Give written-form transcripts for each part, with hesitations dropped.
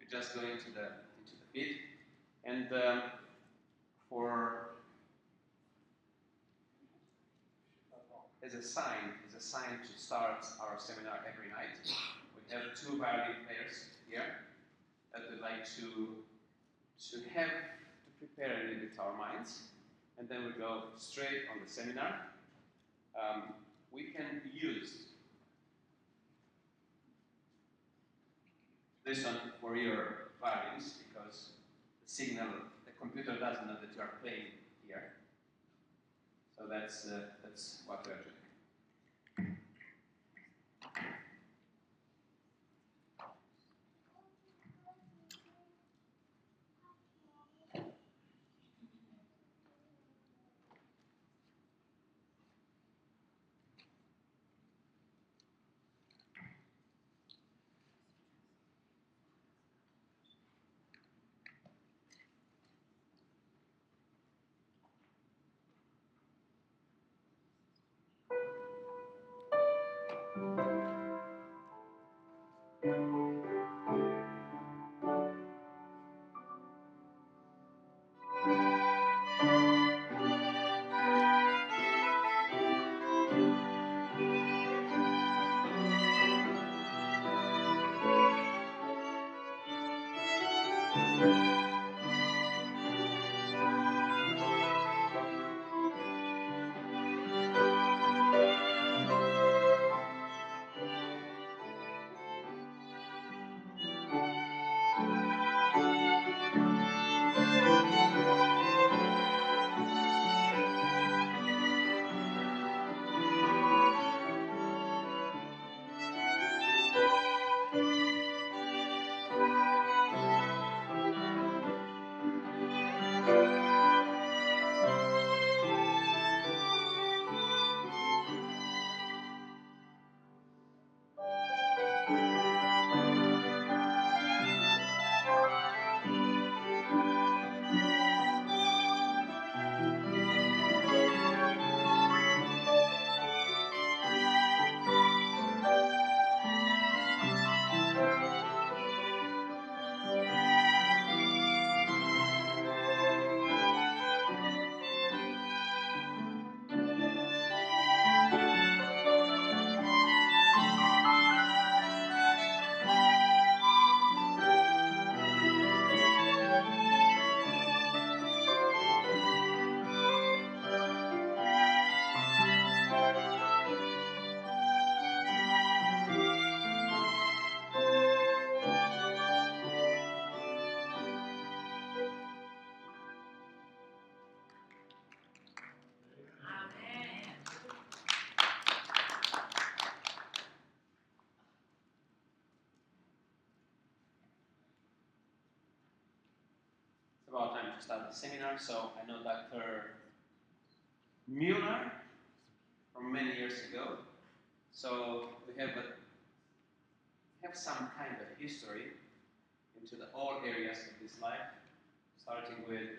We just go into the pit, and as a sign to start our seminar every night. We have two violin players here that would like to prepare a little bit our minds, and then we go straight on the seminar. We can use this one for your violins because the computer doesn't know that you are playing here. So that's what we are doing. About time to start the seminar, so I know Dr. Mueller from many years ago. So we have some kind of history into all areas of this life, starting with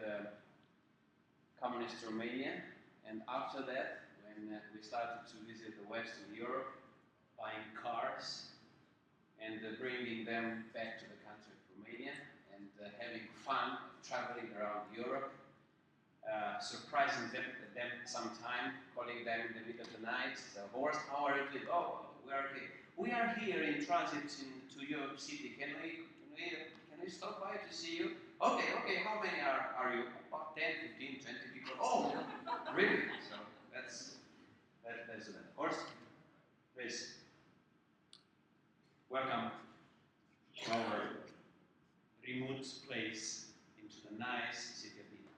communist Romania, and after that, when we started to visit the Western Europe, buying cars and bringing them back to the country of Romania, and having fun traveling around Europe, surprising them sometime, calling them in the middle of the night. So, Horst, how are you doing? Oh, we are here in transit to your city. Can we stop by to see you? Okay. How many are you? About 10, 15, 20 people. Oh, really? So that's that. Horst, please welcome to our remote place into the nice city of Vienna.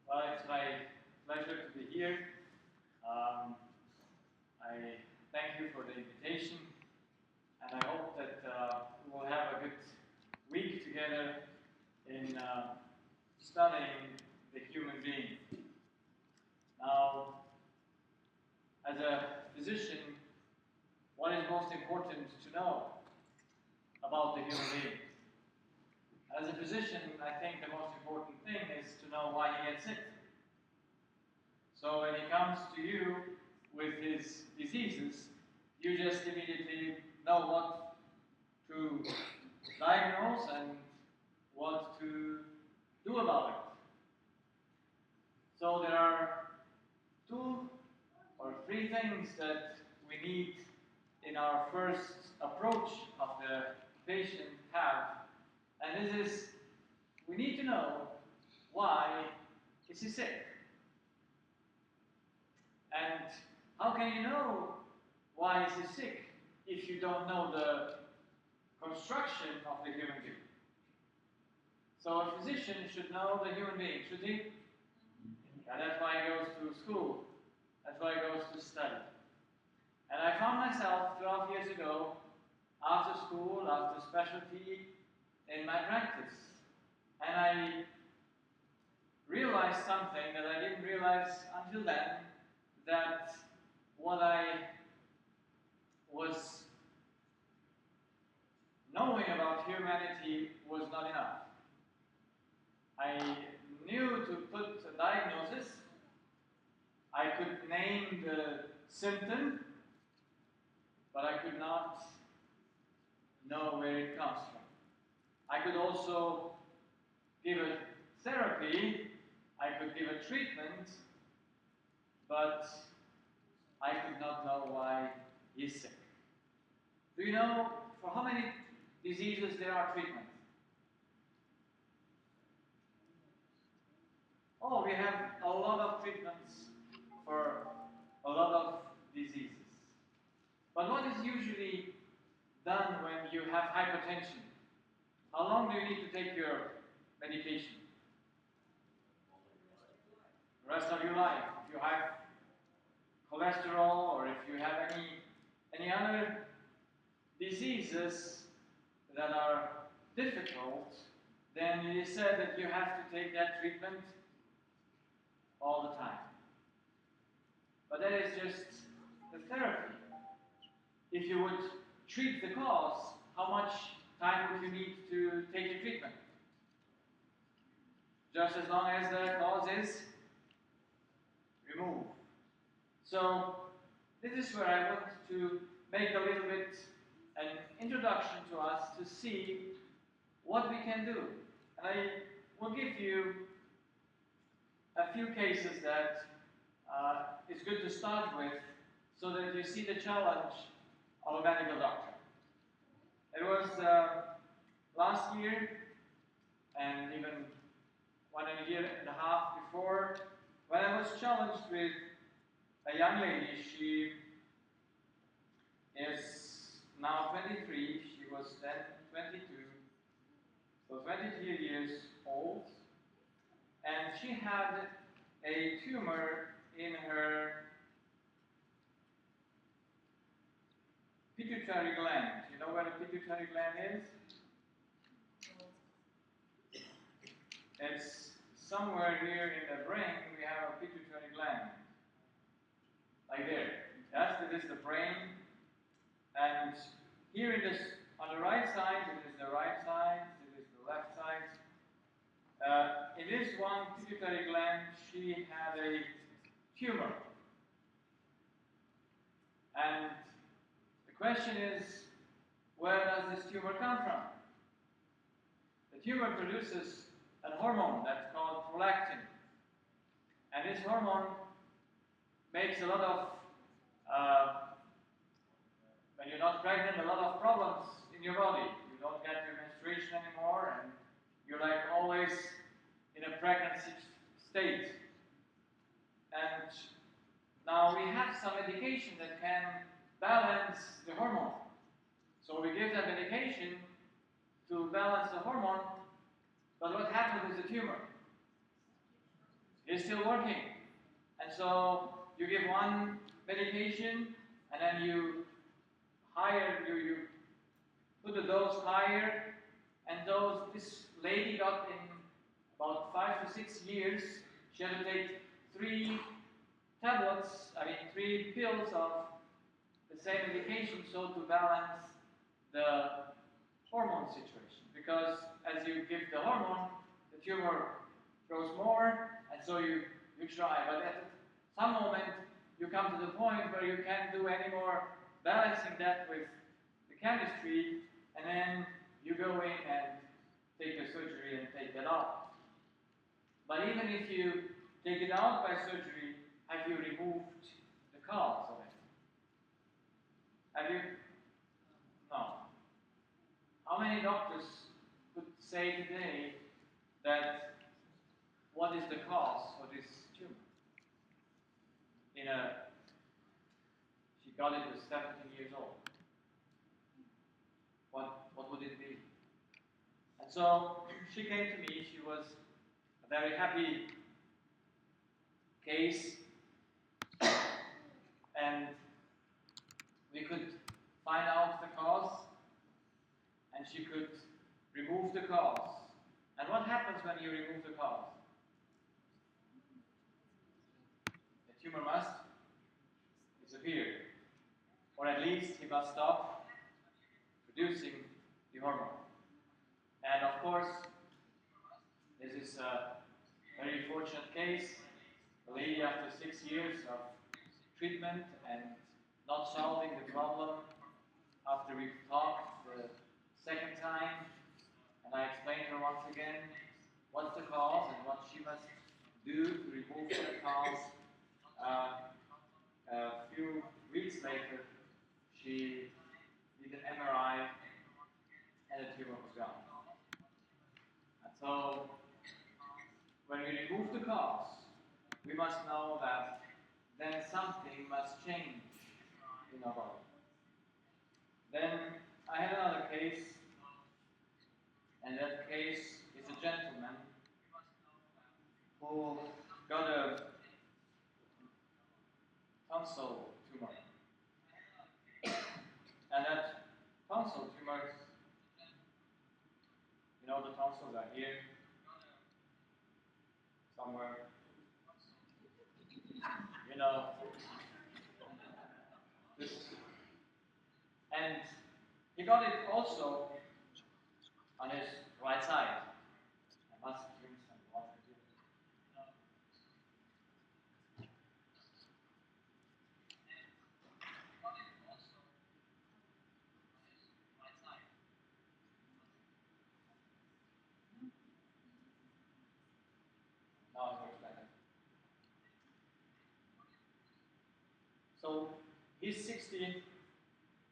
Well, it's my pleasure to be here. I thank you for the invitation, and I hope that we will have a good week together in studying the human being. Now, as a physician, what is most important to know about the human being? As a physician, I think the most important thing is to know why he gets sick. So when he comes to you with his diseases, you just immediately know what to diagnose and what to do about it. So there are 2 or 3 things that we need in our first approach of the patient have. And this is, we need to know why is he sick. And how can you know why is he sick if you don't know the construction of the human being? So a physician should know the human being, should he? And that's why he goes to school. That's why he goes to study. And I found myself 12 years ago, after school, after specialty, in my practice. And I realized something that I didn't realize until then, that what I was knowing about humanity was not enough. I knew to put a diagnosis. I could name the symptom, but I could not know where it comes from. I could also give a therapy, I could give a treatment, but I could not know why he's sick. Do you know for how many diseases there are treatments? Oh, we have a lot of treatments for a lot of diseases. But what is usually done when you have hypertension? How long do you need to take your medication? The rest of your life. If you have cholesterol or if you have any other diseases that are difficult, then it is said that you have to take that treatment all the time. But that is just the therapy. If you would treat the cause, how much time would you need to take the treatment? Just as long as the cause is removed. So this is where I want to make a little bit an introduction to us to see what we can do. And I will give you a few cases that is good to start with so that you see the challenge of a medical doctor. It was last year and even 1.5 years before when I was challenged with a young lady. She is now 23, she was then 22, so 22 years old, and she had a tumor in her pituitary gland. You know where the pituitary gland is? It's somewhere here in the brain. We have a pituitary gland. Like there. Yes, this is the brain. And here it is on the right side, it is the right side, it is the left side. In this one pituitary gland, she had a tumor. And the question is, where does this tumor come from? The tumor produces a hormone that's called prolactin. And this hormone makes a lot of, when you're not pregnant, a lot of problems in your body. You don't get your menstruation anymore, and you're like always in a pregnancy state. And now we have some medication that can balance the hormone. So we give that medication to balance the hormone, but what happens with the tumor? It's still working. And so you give one medication, and then you put the dose higher, and this lady got in about 5 to 6 years, she had to take 3 pills of the same medication, so to balance the hormone situation. Because as you give the hormone, the tumor grows more, and so you try. But at some moment, you come to the point where you can't do any more balancing that with the chemistry, and then you go in and take the surgery and take that out. But even if you take it out by surgery, have you removed the cause of it? Have you? No. How many doctors could say today that what is the cause for this tumor? She got it at 17 years old. What would it be? And so she came to me. She was a very happy case, and we could find out the cause, and she could remove the cause. And what happens when you remove the cause? The tumor must disappear, or at least he must stop producing the hormone. And of course, this is a very fortunate case. A lady, after 6 years of treatment and not solving the problem, after we talked the second time, and I explained to her once again what's the cause and what she must do to remove the cause. A few weeks later, she did an MRI and the tumor was gone. And so, when we remove the cause, we must know that then something must change in our body. Then I had another case, and that case is a gentleman who got a tonsil tumor. And that tonsil tumor, the tonsils are here, somewhere. This. And he got it also on his right side. I must drink some water here. Now it looks better. So he's 60.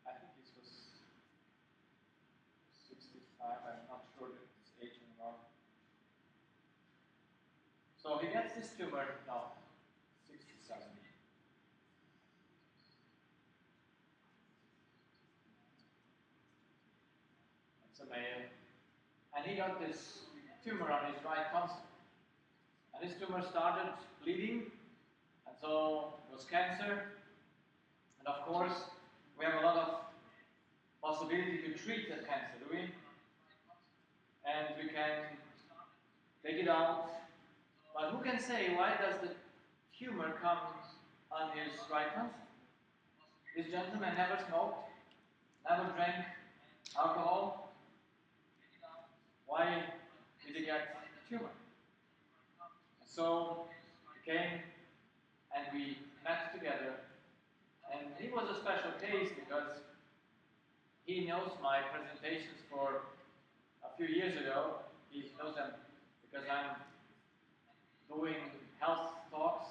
I think this was 65. I'm not sure his age anymore. So he gets this tumor now, 67. It's a male. And he got this tumor on his right tonsil. And this tumor started bleeding, and so it was cancer. And of course, we have a lot of possibility to treat that cancer, do we? And we can take it out. But who can say why does the tumor come on his right tonsil? This gentleman never smoked, never drank alcohol. Why did he get the tumor? And so he came and we met together. And he was a special case because he knows my presentations for a few years ago. He knows them because I'm doing health talks,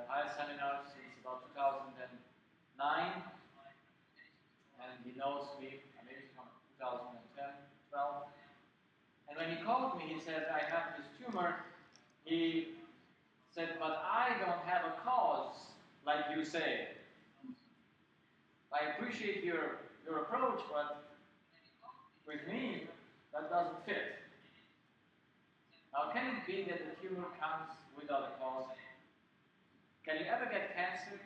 higher seminars since about 2009. And he knows me maybe from 2010, 12. And when he called me, he said, I have this tumor. He said, but I don't have a cause like you say. I appreciate your approach, but with me, that doesn't fit. Now, can it be that the tumor comes without a cause? Can you ever get cancer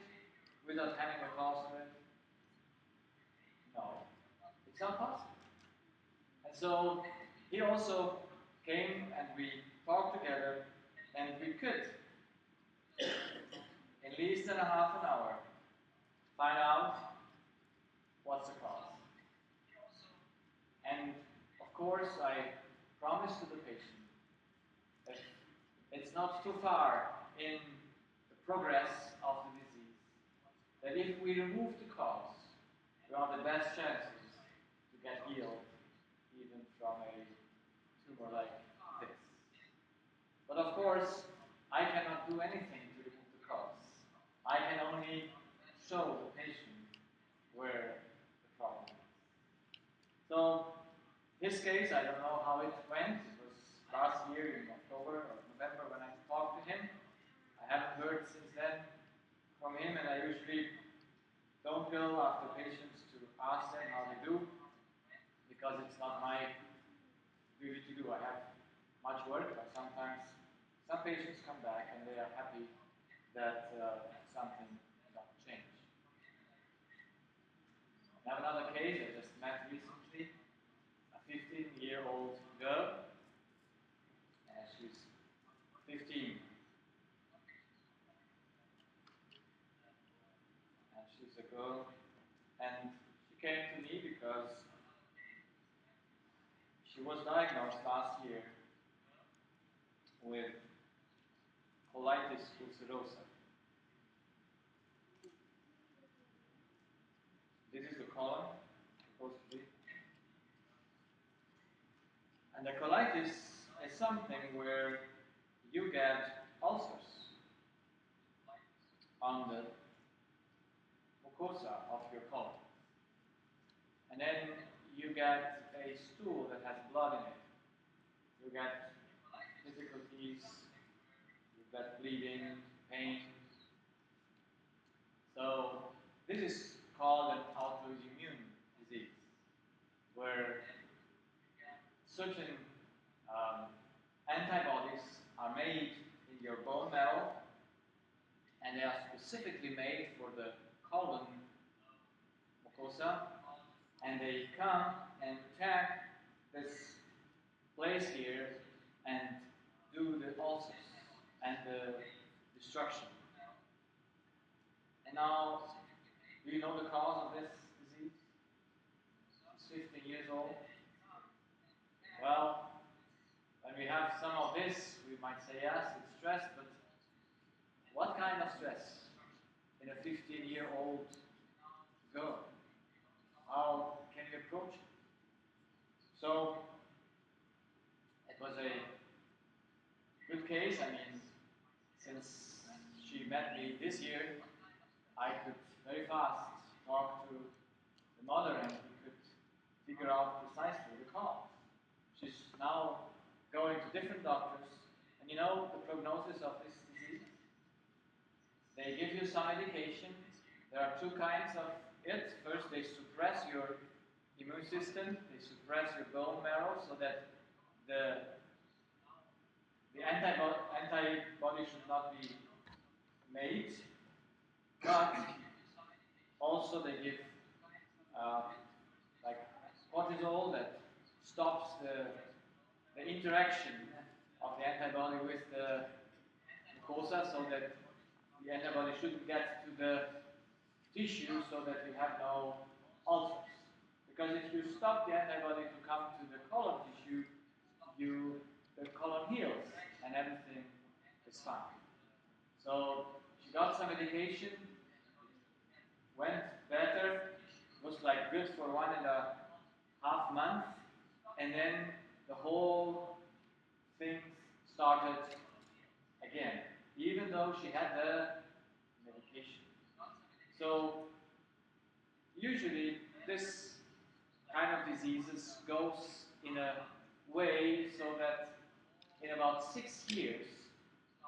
without having a cause of it? No. It's not possible. And so, he also came and we talked together, and we could, in less than a half an hour, find out what's the cause. And of course, I promised to the patient that it's not too far in the progress of the disease, that if we remove the cause, we have the best chances to get healed even from a tumor like this. But of course, I cannot do anything to remove the cause. I can only show the patient where the problem is. So, his case, I don't know how it went. It was last year in October or November when I talked to him. I haven't heard since then from him, and I usually don't go after patients to ask them how they do, because it's not my duty to do. I have much work, but sometimes some patients come back and they are happy that something got changed. I have another case I just met recently, a 15-year-old girl. She's 15. And she's a girl. And she came to me because she was diagnosed last year with colitis ulcerosa. This is the colon, supposed to be. And the colitis is something where you get ulcers on the mucosa of your colon. And then you get a stool that has blood in it. You get difficulties, you get bleeding, pain. So this is called an autoimmune disease, where certain antibodies are made in your bone marrow, and they are specifically made for the colon mucosa, and they come and attack this place here and do the ulcers and the destruction. And now, do you know the cause of this disease? She's 15 years old. Well, when we have some of this, we might say, yes, it's stress, but what kind of stress in a 15-year-old girl? How can you approach it? So, it was a good case. I mean, since she met me this year, I could very fast talk to the mother and we could figure out precisely the cause. She's now going to different doctors, and you know the prognosis of this disease? They give you some medication. There are two kinds of it. First, they suppress your immune system, they suppress your bone marrow so that the antibody should not be made, but also they give like cortisol that stops the interaction of the antibody with the mucosa so that the antibody shouldn't get to the tissue so that you have no ulcers. Because if you stop the antibody to come to the colon tissue, the colon heals and everything is fine. So she got some medication, went better, was like good for 1.5 months, and then the whole thing started again, even though she had the medication. So usually this kind of diseases goes in a way so that in about 6 years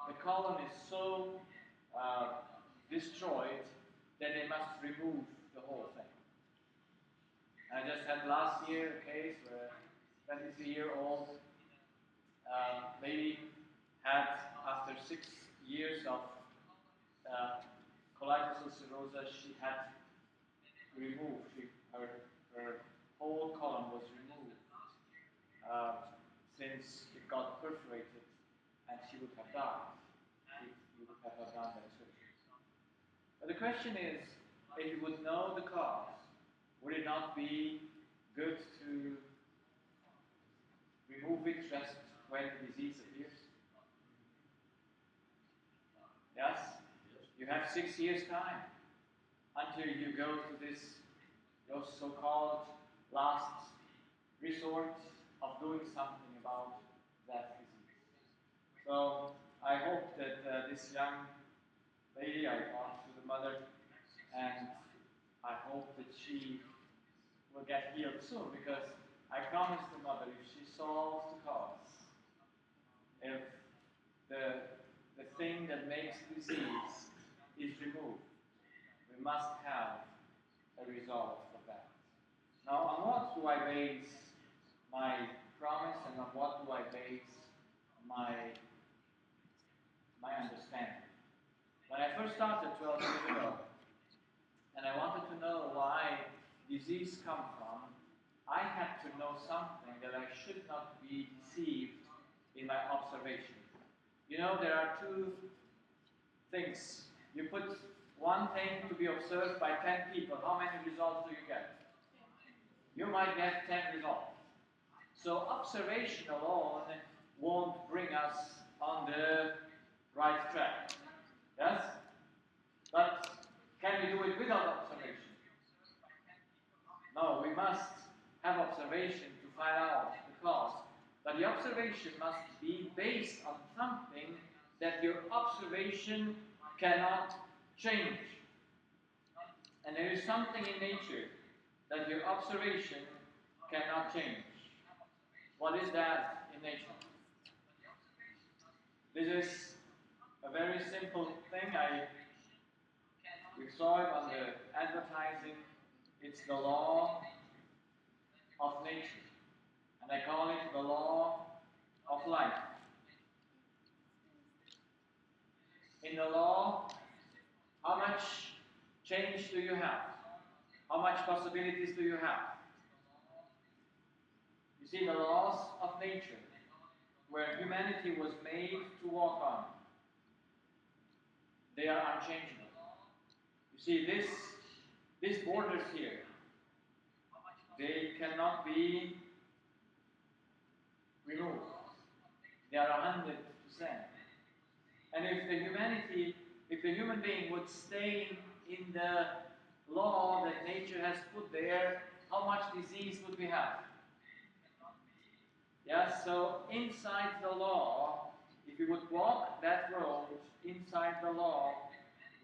the colon is so destroyed that they must remove the whole thing. I just had last year a case where a 23-year-old lady had, after 6 years of colitis ulcerosa, she had removed, her whole colon was removed since it got perforated, and she would have died if you would have done that surgery. But the question is, if you would know the cause, would it not be good to remove it just when the disease appears? Yes? You have 6 years' time until you go to those so-called last resort of doing something about that disease. So I hope that this young lady, I talked to the mother, and I hope that she will get healed soon, because I promised the mother, if she solves the cause, if the thing that makes disease is removed, we must have a result for that. Now, on what do I base my promise, and on what do I base my understanding? When I first started 12 years ago, and I wanted to know why disease come from, I had to know something that I should not be deceived in my observation. You know, there are two things. You put one thing to be observed by 10 people. How many results do you get? You might get 10 results. So observation alone won't bring us on the right track. Yes? But can we do it without observation? No, we must have observation to find out the cause. But the observation must be based on something that your observation cannot change. And there is something in nature that your observation cannot change. What is that in nature? This is a very simple thing. We saw it on the advertising. It's the law of nature. And I call it the law of life. In the law, how much change do you have? How much possibilities do you have? You see, the laws of nature, where humanity was made to walk on, they are unchangeable. You see, these borders here, they cannot be removed. They are 100%. And if the human being would stay in the law that nature has put there, how much disease would we have? Yes, so inside the law, if we would walk that road inside the law,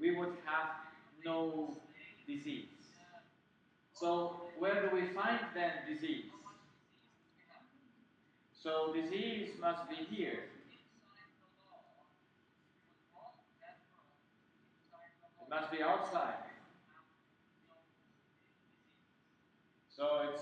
we would have no disease. So where do we find then disease? So disease must be here. It must be outside. So it's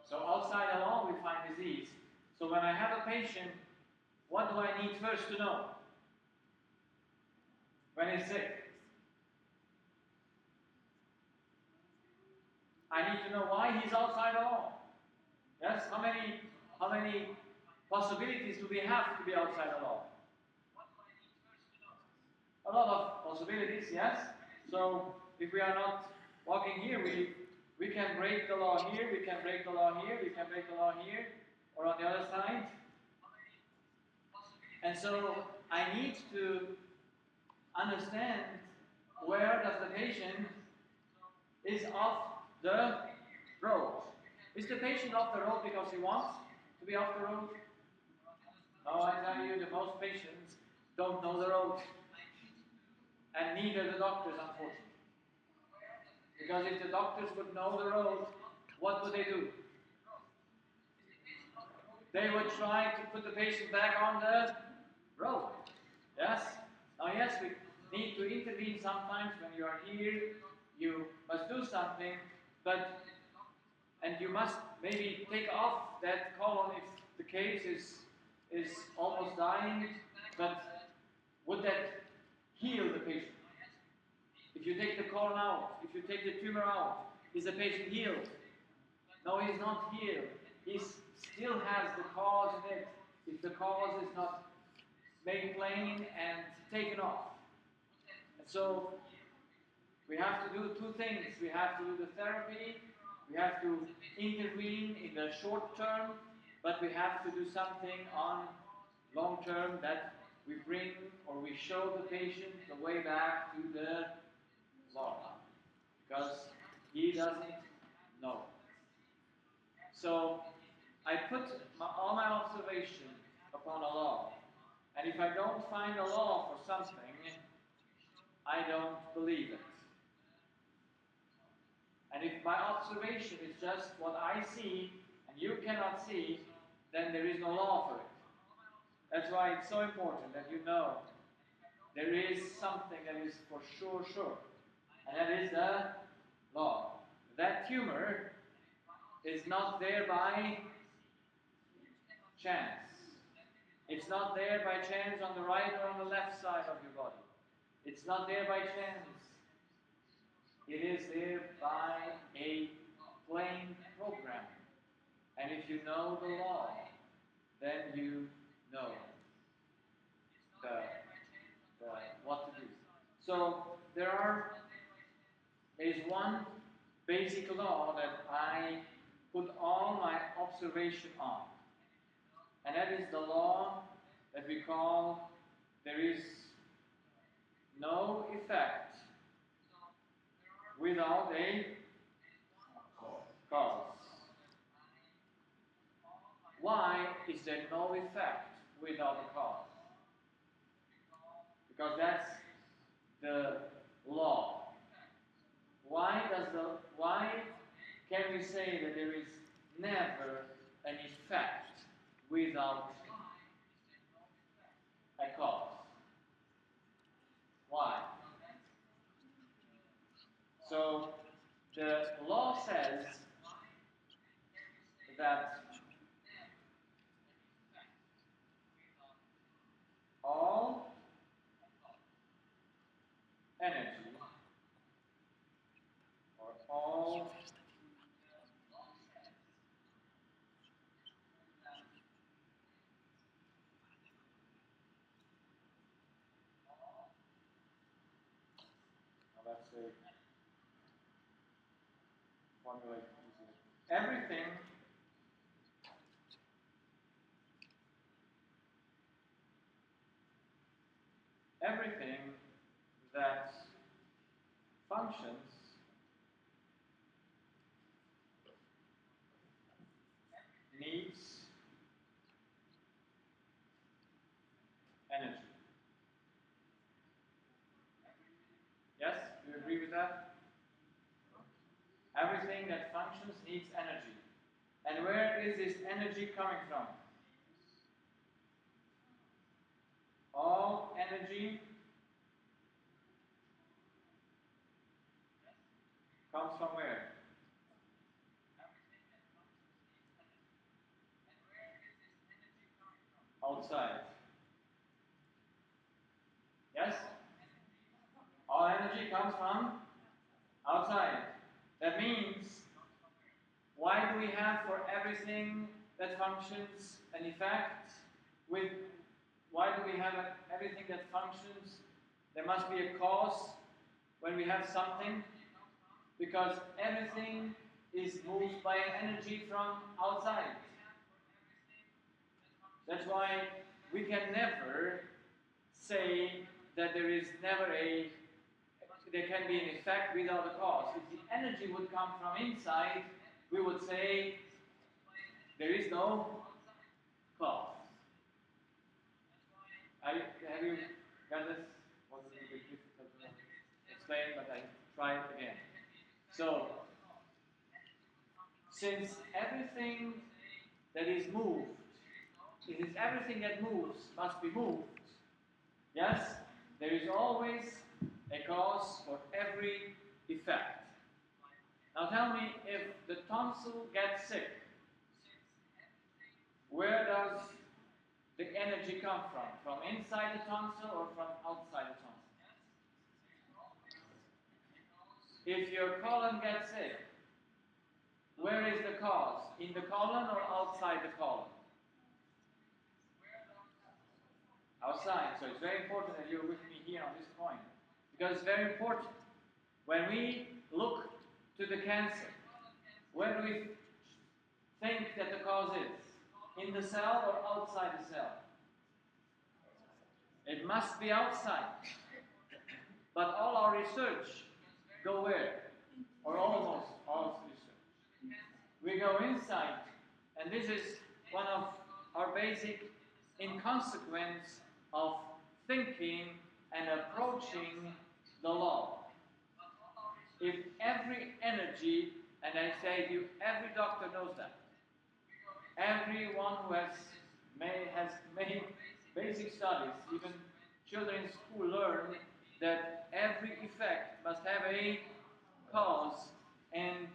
so outside the law we find disease. So when I have a patient, what do I need first to know? When he's sick, I need to know why he's outside the law. Yes? How many possibilities do we have to be outside the law? A lot of possibilities, yes? So if we are not walking here, we can break the law here, we can break the law here, we can break the law here, or on the other side. And so I need to understand where does the patient is off the road. Is the patient off the road because he wants to be off the road? No, I tell you, the most patients don't know the road. And neither the doctors, unfortunately. Because if the doctors would know the road, what would they do? They would try to put the patient back on the road. Yes? Now, yes, we need to intervene sometimes when you are here. You must do something, and you must maybe take off that colon if the case is almost dying, but would that heal the patient? If you take the colon out, if you take the tumor out, is the patient healed? No, he's not healed. He still has the cause in it, if the cause is not made plain and taken off. And so we have to do two things. We have to do the therapy, we have to intervene in the short term, but we have to do something on long term that we bring or we show the patient the way back to the law, because he doesn't know. So I put all my observation upon a law, and if I don't find a law for something, I don't believe it. And if my observation is just what I see and you cannot see, then there is no law for it. That's why it's so important that you know there is something that is for sure, and that is the law. That tumor is not there by chance. It's not there by chance on the right or on the left side of your body. It's not there by chance. It is there by a plain program. And if you know the law, then you know what to do. So there is one basic law that I put all my observation on. And that is the law that we call there is no effect without a cause. Why is there no effect without a cause? Because that's the law. Why can we say that there is never an effect without a cause? Why? So the law says that all energy or all let's say formulate easily. Everything that functions needs energy. Yes? Do you agree with that? Everything that functions needs energy. And where is this energy coming from? All energy comes from where? Outside. Yes? All energy comes from outside. That means, why do we have for everything that functions an effect? Why do we have everything that functions? There must be a cause when we have something, because everything is moved by energy from outside. That's why we can never say that there can be an effect without a cause. If the energy would come from inside, we would say there is no cause. Have you got this? Was a little bit difficult to explain, but I try it again. So, since everything that is moved, since everything that moves must be moved, yes, there is always a cause for every effect. Now tell me, if the tonsil gets sick, where does the energy come from? From inside the tonsil or from outside the tonsil? If your colon gets sick, where is the cause? In the colon or outside the colon? Outside. So it's very important that you're with me here on this point, because it's very important. When we look to the cancer, where do we think that the cause is? in the cell or outside the cell? It must be outside. But all our research go where? Or almost all research. We go inside, and this is one of our basic inconsequence of thinking and approaching the law. If every energy, and I say to you, every doctor knows that. Everyone who has made basic studies, even children in school learn that every effect must have a cause, and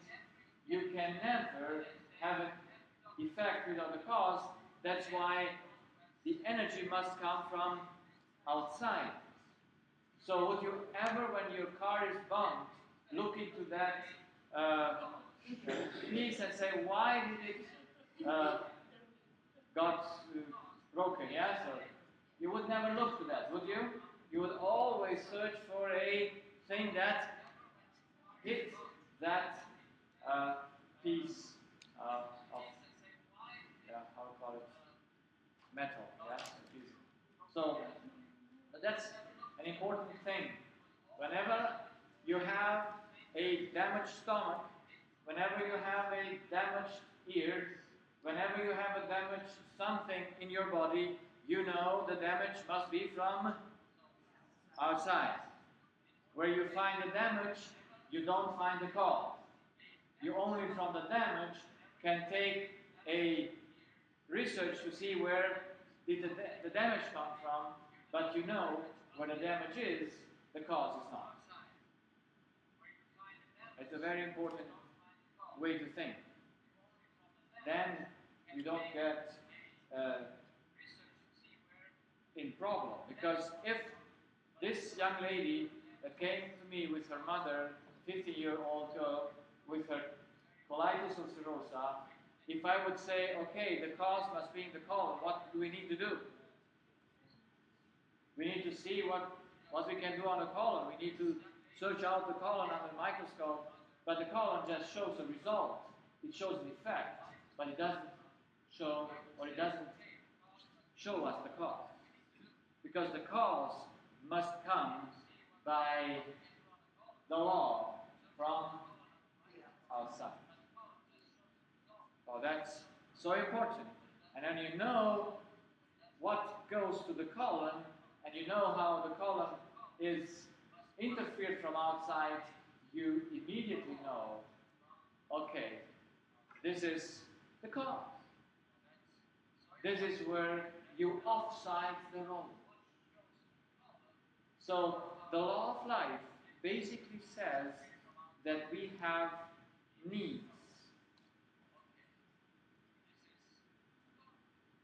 you can never have an effect without a cause. That's why the energy must come from outside. So would you ever, when your car is bumped, look into that piece and say, why did it got broken? Yeah, so you would never look to that, would you? You would always search for a thing that hit that piece of how to call it, metal. Yeah. So that's an important thing. Whenever you have a damaged stomach, whenever you have a damaged ear, whenever you have a damaged something in your body, you know the damage must be from outside. Where you find the damage, you don't find the cause. You only from the damage can take a research to see where did the damage come from, but you know where the damage is, the cause is not. It's a very important way to think. Then you don't get in problem, because if this young lady that came to me with her mother, 50-year-old girl, with her colitis ulcerosa, if I would say, okay, the cause must be in the colon, what do we need to do? We need to see what we can do on the colon. We need to search out the colon under the microscope, but the colon just shows a result. It shows an effect, but it doesn't show us the cause. Because the cause must come by the law from outside. So that's so important. And then you know what goes to the colon, and you know how the colon is interfered from outside, you immediately know, okay, this is the cause. This is where you offside the wrong. So the law of life basically says that we have needs.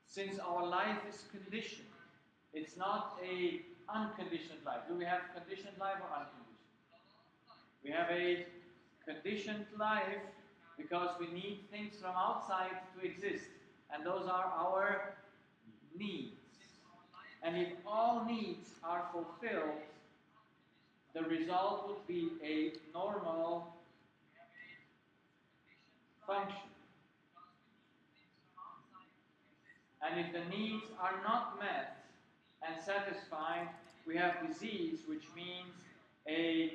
Since our life is conditioned, it's not a unconditioned life. Do we have conditioned life or unconditioned? We have a conditioned life because we need things from outside to exist. And those are our needs. And if all needs are fulfilled, the result would be a normal function. And if the needs are not met and satisfied, we have disease, which means a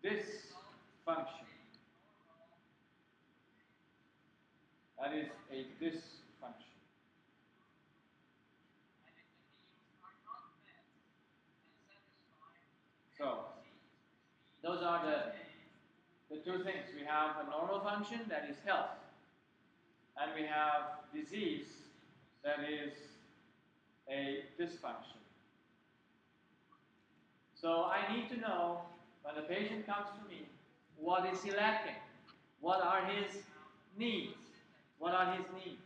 dysfunction. That is a dysfunction. So, those are the two things. We have a normal function, that is health. And we have disease, that is a dysfunction. So I need to know, when the patient comes to me, what is he lacking? What are his needs? What are his needs?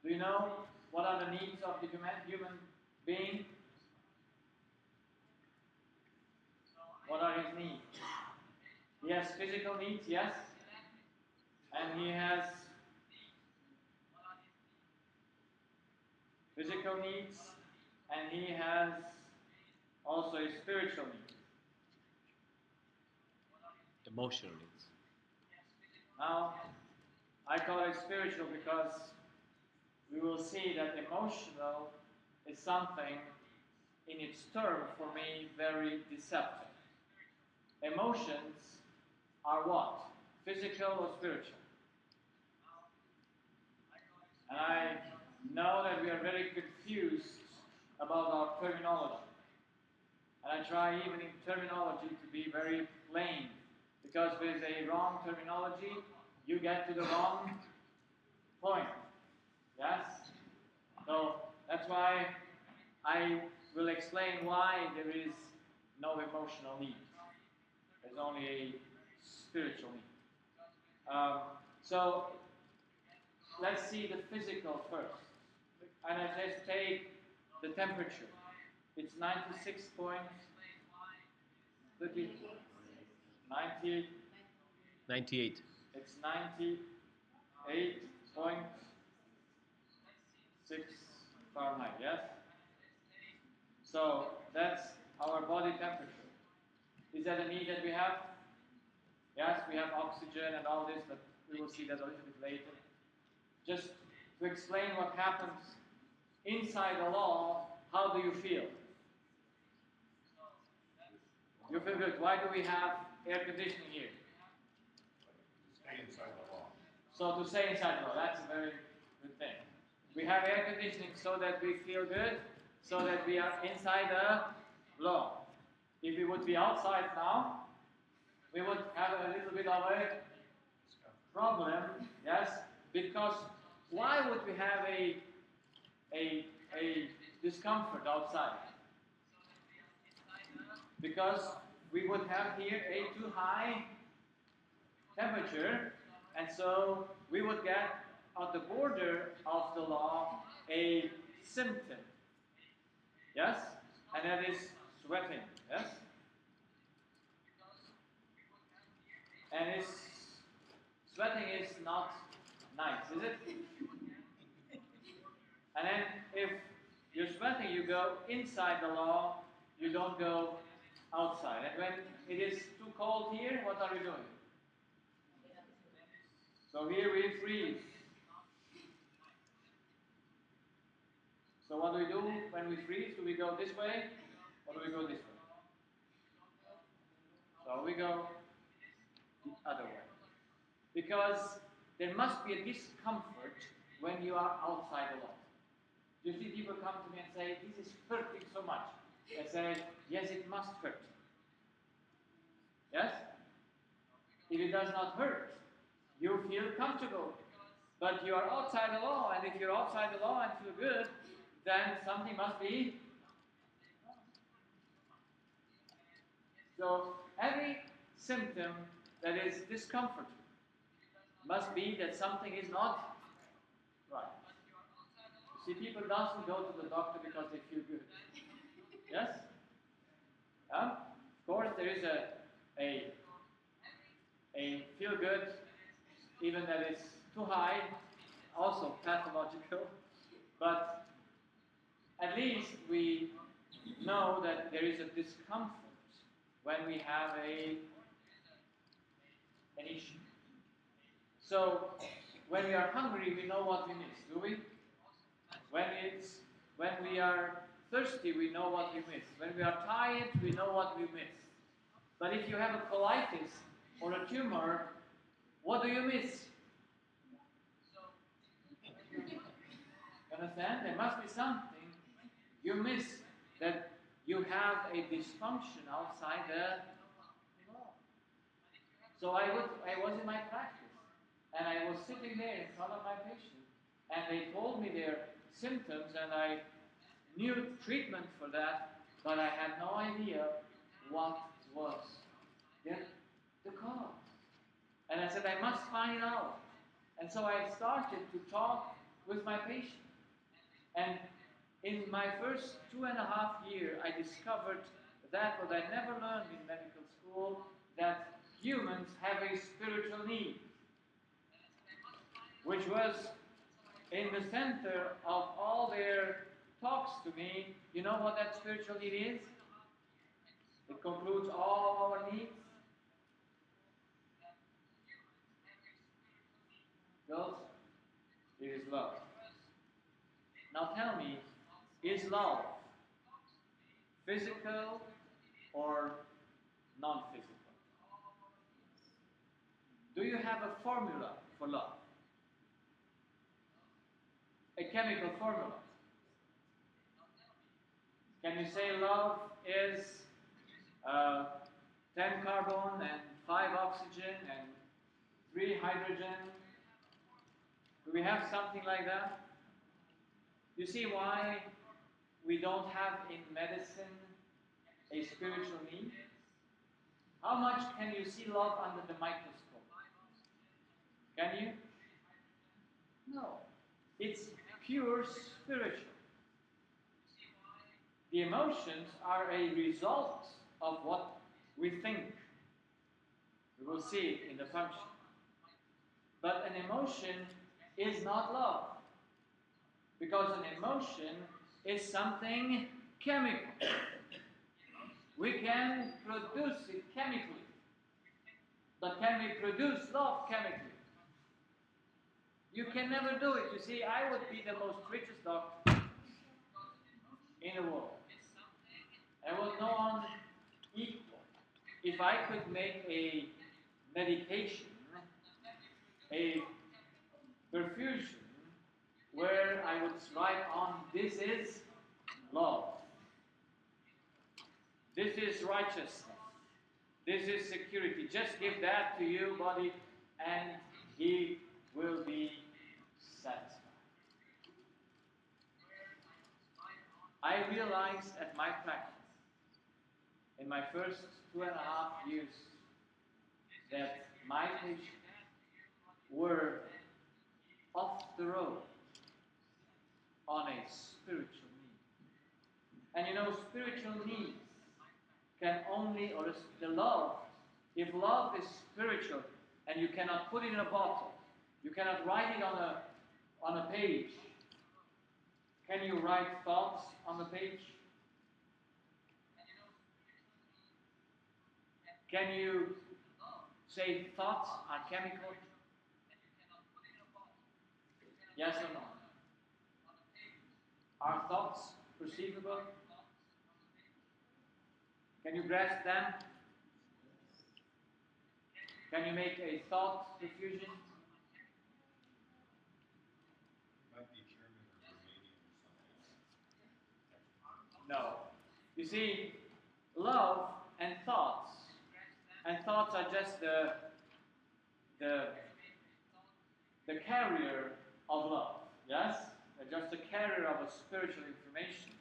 Do you know what are the needs of the human being? What are his needs? He has physical needs, yes. And he has physical needs, and he has also a spiritual need. Emotional needs. Now, I call it spiritual because we will see that emotional is something in its term for me very deceptive. Emotions are what? Physical or spiritual? And I know that we are very confused about our terminology. And I try even in terminology to be very plain. Because with a wrong terminology, you get to the wrong point. Yes? So that's why I will explain why there is no emotional need. There's only a spiritual need. So let's see the physical first. And I just take the temperature. It's 96 points. 98. It's 98.6 Fahrenheit, yes? So that's our body temperature. Is that a need that we have? Yes, we have oxygen and all this, but we will see that a little bit later. Just to explain what happens inside the law, how do you feel? You feel good. Why do we have air conditioning here? Stay inside the law. So to stay inside the law, that's a very good thing. We have air conditioning so that we feel good, so that we are inside the law. If we would be outside now, we would have a little bit of a problem, yes? Because why would we have a discomfort outside? Because we would have here a too high temperature, and so we would get at the border of the law a symptom. Yes? And that is sweating. Yes? And sweating is not nice, is it? And then if you're sweating, you go inside the law, you don't go outside. And when it is too cold here, what are we doing? So here we freeze. So what do we do when we freeze? Do we go this way or do we go this way? So we go the other way. Because there must be a discomfort when you are outside the law. You see people come to me and say, this is hurting so much. I say, yes, it must hurt. Yes? If it does not hurt, you feel comfortable. But you are outside the law, and if you're outside the law and feel good, then something must be. So every symptom that is discomfort must be that something is not right. You see, people doesn't go to the doctor because they feel good. Yes? Of course, there is a feel good, even that is too high, also pathological. But at least we know that there is a discomfort when we have an issue. So when we are hungry, we know what we miss, do we? When we are thirsty, we know what we miss. When we are tired, we know what we miss. But if you have a colitis or a tumor, what do you miss? Understand? There must be something you miss, that you have a dysfunction outside the law. So I was in my practice, and I was sitting there in front of my patient, and they told me their symptoms, and I knew treatment for that, but I had no idea what was the cause. And I said, I must find out. And so I started to talk with my patient. And in my first 2.5 years, I discovered that what I never learned in medical school, that humans have a spiritual need, which was in the center of all their talks to me. You know what that spiritual need is? It concludes all of our needs. Girls, it is love. Now tell me, is love physical or non-physical? Do you have a formula for love? A chemical formula? Can you say love is 10 carbon and 5 oxygen and 3 hydrogen? Do we have something like that? You see why we don't have in medicine a spiritual need? How much can you see love under the microscope? Can you? No. It's pure spiritual. The emotions are a result of what we think. We will see it in the function. But an emotion is not love. Because an emotion is something chemical. We can produce it chemically. But can we produce love chemically? You can never do it. You see, I would be the most richest doctor in the world. I will no one equal if I could make a medication, a perfusion, where I would write on, this is love, this is righteousness, this is security. Just give that to you, body, and he will be satisfied. I realized at my practice, in my first 2.5 years, that my patients were off the road on a spiritual need. And you know, spiritual needs can only, or the love, if love is spiritual and you cannot put it in a bottle, you cannot write it on a page. Can you write thoughts on the page? Can you say thoughts are chemical? Yes or no? Are thoughts perceivable? Can you grasp them? Can you make a thought diffusion? Might be German or Romanian or something. No. You see, love and thoughts are just the carrier of love. Yes? They're just a carrier of a spiritual information.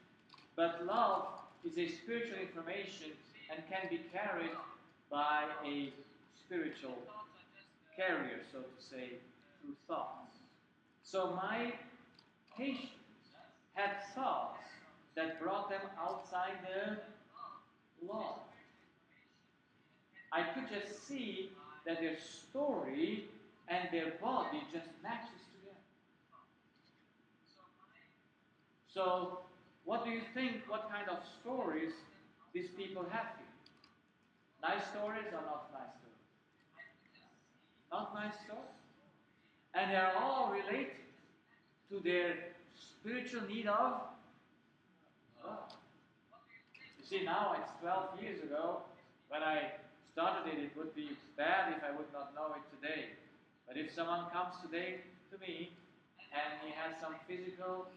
But love is a spiritual information and can be carried by a spiritual carrier, so to say, through thoughts. So my patients had thoughts that brought them outside their law. I could just see that their story and their body just matches together. So, what do you think, what kind of stories these people have here? Nice stories or not nice stories? Not nice stories? And they are all related to their spiritual need of love. You see, now it's 12 years ago. When I started it, it would be bad if I would not know it today. But if someone comes today to me and he has some physical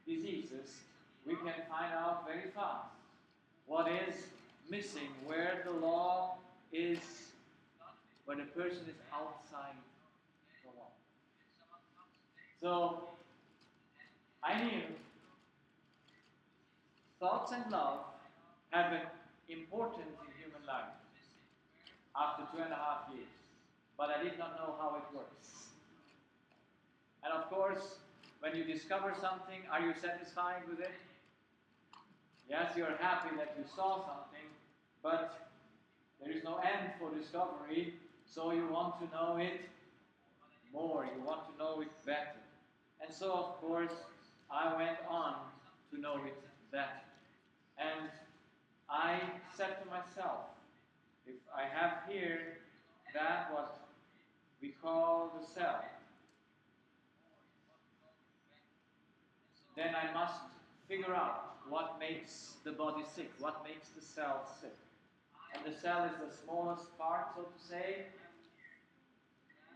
diseases, we can find out very fast what is missing, where the law is, when a person is outside the law. So, I knew thoughts and love have an importance in human life after 2.5 years, but I did not know how it works. And of course, when you discover something, are you satisfied with it? Yes, you're happy that you saw something, but there is no end for discovery, so you want to know it more, you want to know it better. And so, of course, I went on to know it better. And I said to myself, if I have here that what we call the cell, then I must figure out what makes the body sick, what makes the cell sick. And the cell is the smallest part, so to say,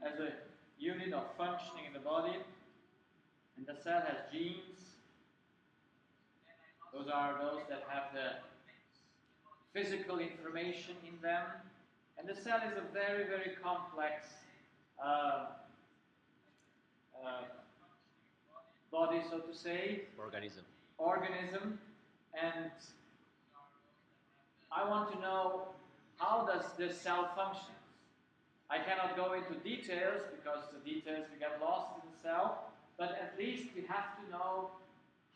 as a unit of functioning in the body. And the cell has genes. Those are those that have the physical information in them. And the cell is a very, very complex body, so to say. Organism. And I want to know, how does this cell function? I cannot go into details because the details will get lost in the cell, but at least we have to know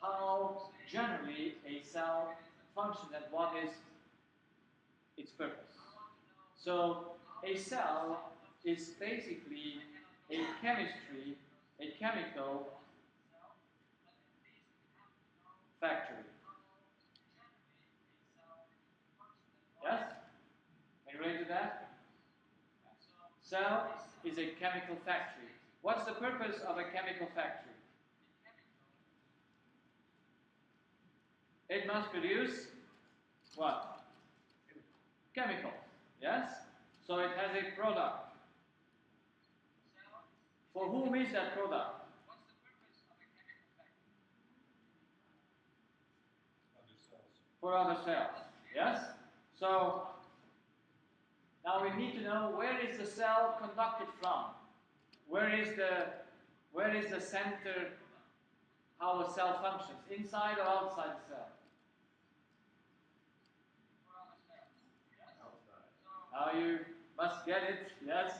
how generally a cell functions and what is its purpose. So a cell is basically a chemical factory. Yes? Can you relate to that? Cell is a chemical factory. What's the purpose of a chemical factory? It must produce what? Chemicals. Yes? So it has a product. For whom is that product? Other cells. For other cells. Yes? So now we need to know, where is the cell conducted from? Where is the center, how a cell functions? Inside or outside the cell? Now you must get it, yes?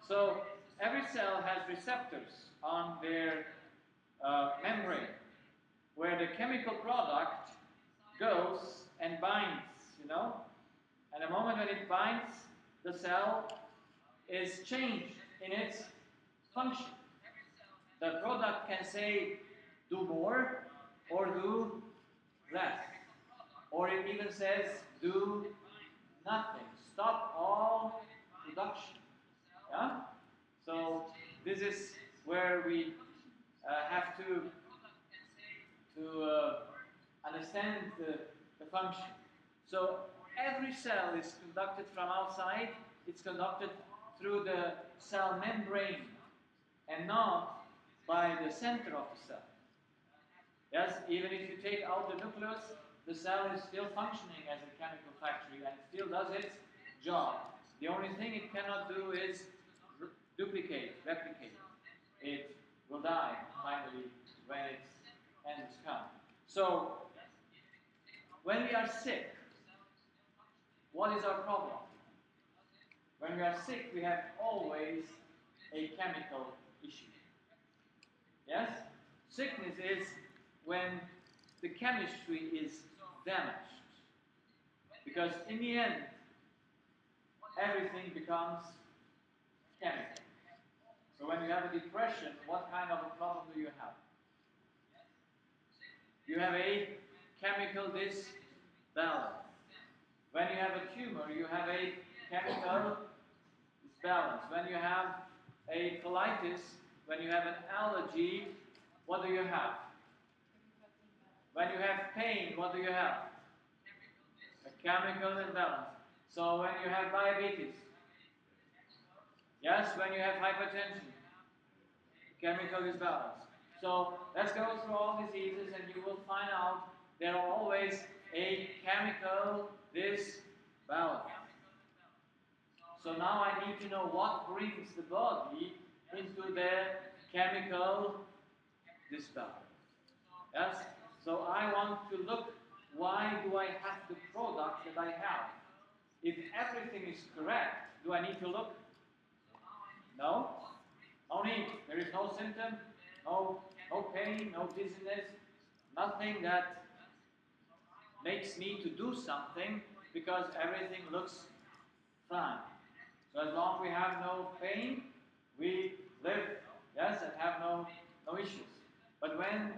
So every cell has receptors on their membrane, where the chemical product goes and binds, you know? And the moment when it binds, the cell is changed in its function. The product can say, do more or do less. Or it even says, do nothing. Stop all production. Yeah? So this is where we have to understand the function. So every cell is conducted from outside. It's conducted through the cell membrane and not by the center of the cell. Yes, even if you take out the nucleus, the cell is still functioning as a chemical factory and still does its job. The only thing it cannot do is replicate. It will die finally when its ends come. So, when we are sick, what is our problem? When we are sick, we have always a chemical issue. Yes? Sickness is when the chemistry is damaged. Because in the end, everything becomes chemical. So when you have a depression, what kind of a problem do you have? You have a chemical disbalance. When you have a tumor, you have a chemical disbalance. When you have a colitis, when you have an allergy, what do you have? When you have pain, what do you have? A chemical imbalance. So when you have diabetes, yes, when you have hypertension, chemical disbalance. So let's go through all diseases and you will find out there are always a chemical disbalance. So now I need to know what brings the body into the chemical disbalance. Yes? So I want to look, why do I have the product that I have? If everything is correct, do I need to look? No? No need. There is no symptom, no pain, no dizziness, nothing that makes me to do something because everything looks fine. So as long as we have no pain, we live, yes, and have no issues. But when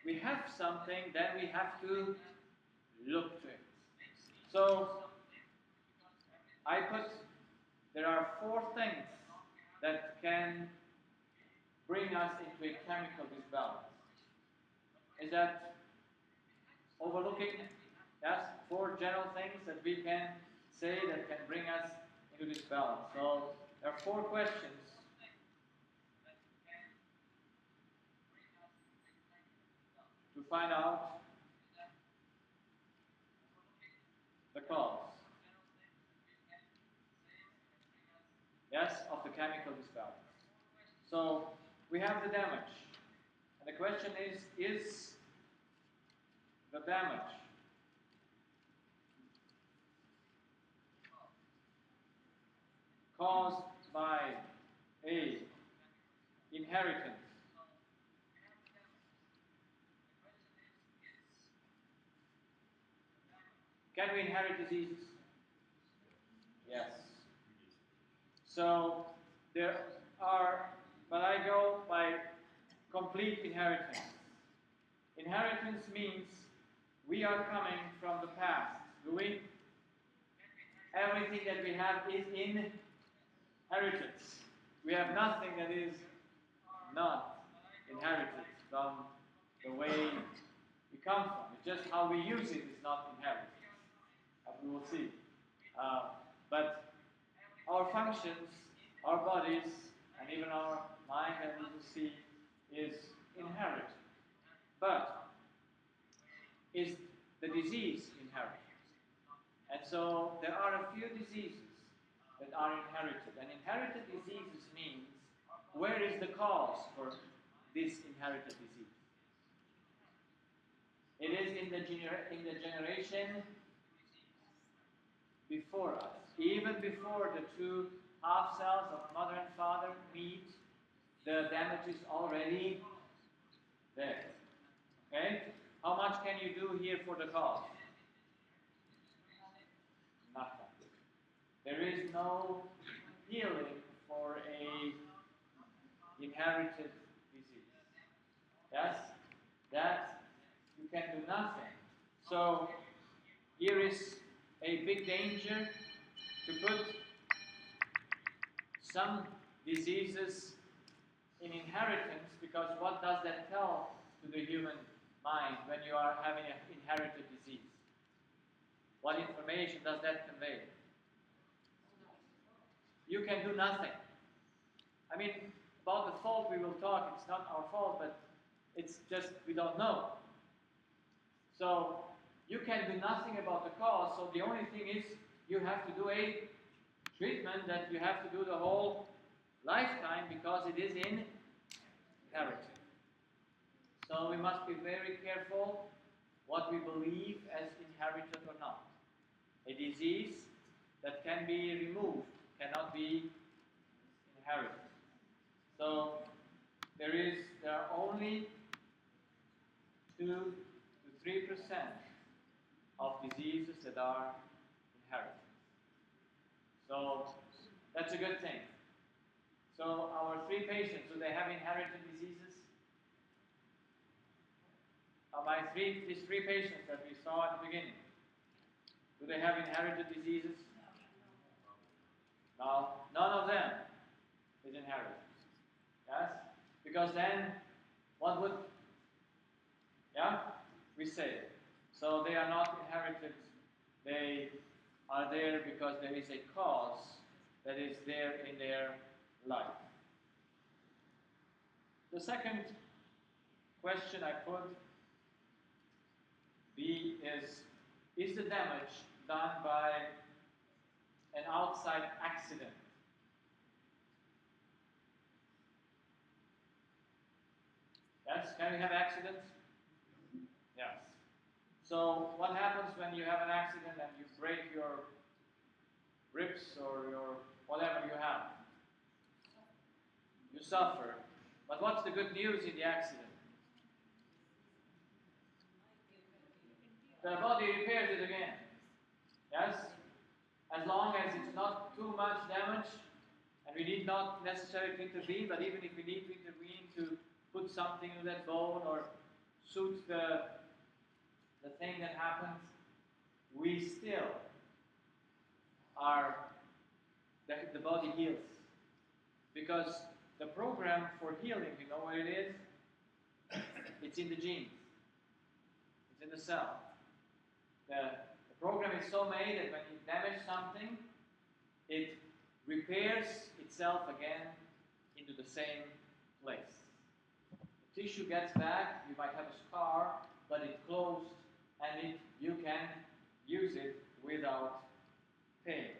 we have something, then we have to look to it. So there are 4 things that can bring us into a chemical disbalance. is that overlooking? Yes, 4 general things that we can say that can bring us into this balance. So there are 4 questions to find out the cause. Yes, of the chemical disbalance. So we have the damage. And the question is the damage caused by a inheritance? Can we inherit diseases? Yes. So there are, but I go by complete inheritance. Inheritance means we are coming from the past. Do we? Everything that we have is inheritance. We have nothing that is not inherited from the way we come from. It's just how we use it is not inherited, as we will see. But our functions, our bodies, and even our mind, as we will see, is inherited. But is the disease inherited? And so there are a few diseases that are inherited. And inherited diseases means where is the cause for this inherited disease? It is in the generation before us. Even before the 2 half cells of mother and father meet, the damage is already there. Okay? How much can you do here for the cause? Nothing. There is no healing for a inherited disease. Yes? That you can do nothing. So here is a big danger to put some diseases in inheritance, because what does that tell to the human mind when you are having an inherited disease? What information does that convey? You can do nothing. I mean, about the fault we will talk, it's not our fault, but it's just we don't know. So you can do nothing about the cause, so the only thing is you have to do a treatment that you have to do the whole lifetime because it is inherited. So we must be very careful what we believe as inherited or not. A disease that can be removed cannot be inherited. So there are only 2 to 3% of diseases that are inherited. So that's a good thing. So our 3 patients, do they have inherited diseases? These 3 patients that we saw at the beginning, do they have inherited diseases? No, none of them is inherited. Yes? Because then, what would, we say. So they are not inherited, they are there because there is a cause that is there in their life. The second question I put B is the damage done by an outside accident? Yes, can we have accidents? Yes. So what happens when you have an accident and you break your ribs or your whatever you have? You suffer. But what's the good news in the accident? The body repairs it again. Yes? As long as it's not too much damage, and we need not necessarily to intervene, but even if we need to intervene to put something in that bone or suit the thing that happens, we still are, the body heals. Because the program for healing, you know what it is? It's in the genes. It's in the cell. The program is so made that when you damage something, it repairs itself again into the same place. The tissue gets back, you might have a scar, but it closed, and you can use it without pain.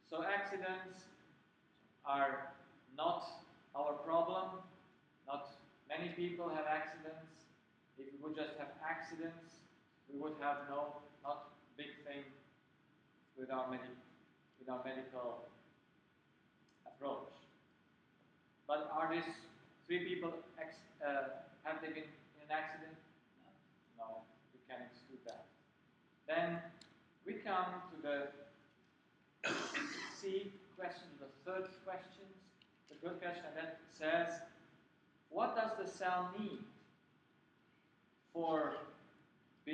So accidents are not our problem. Not many people have accidents. If we would just have accidents, we would have not big thing with our medical approach. But are these 3 people, have they been in an accident? No, we can exclude that. Then we come to the C question, the third question, and that says, what does the cell need for to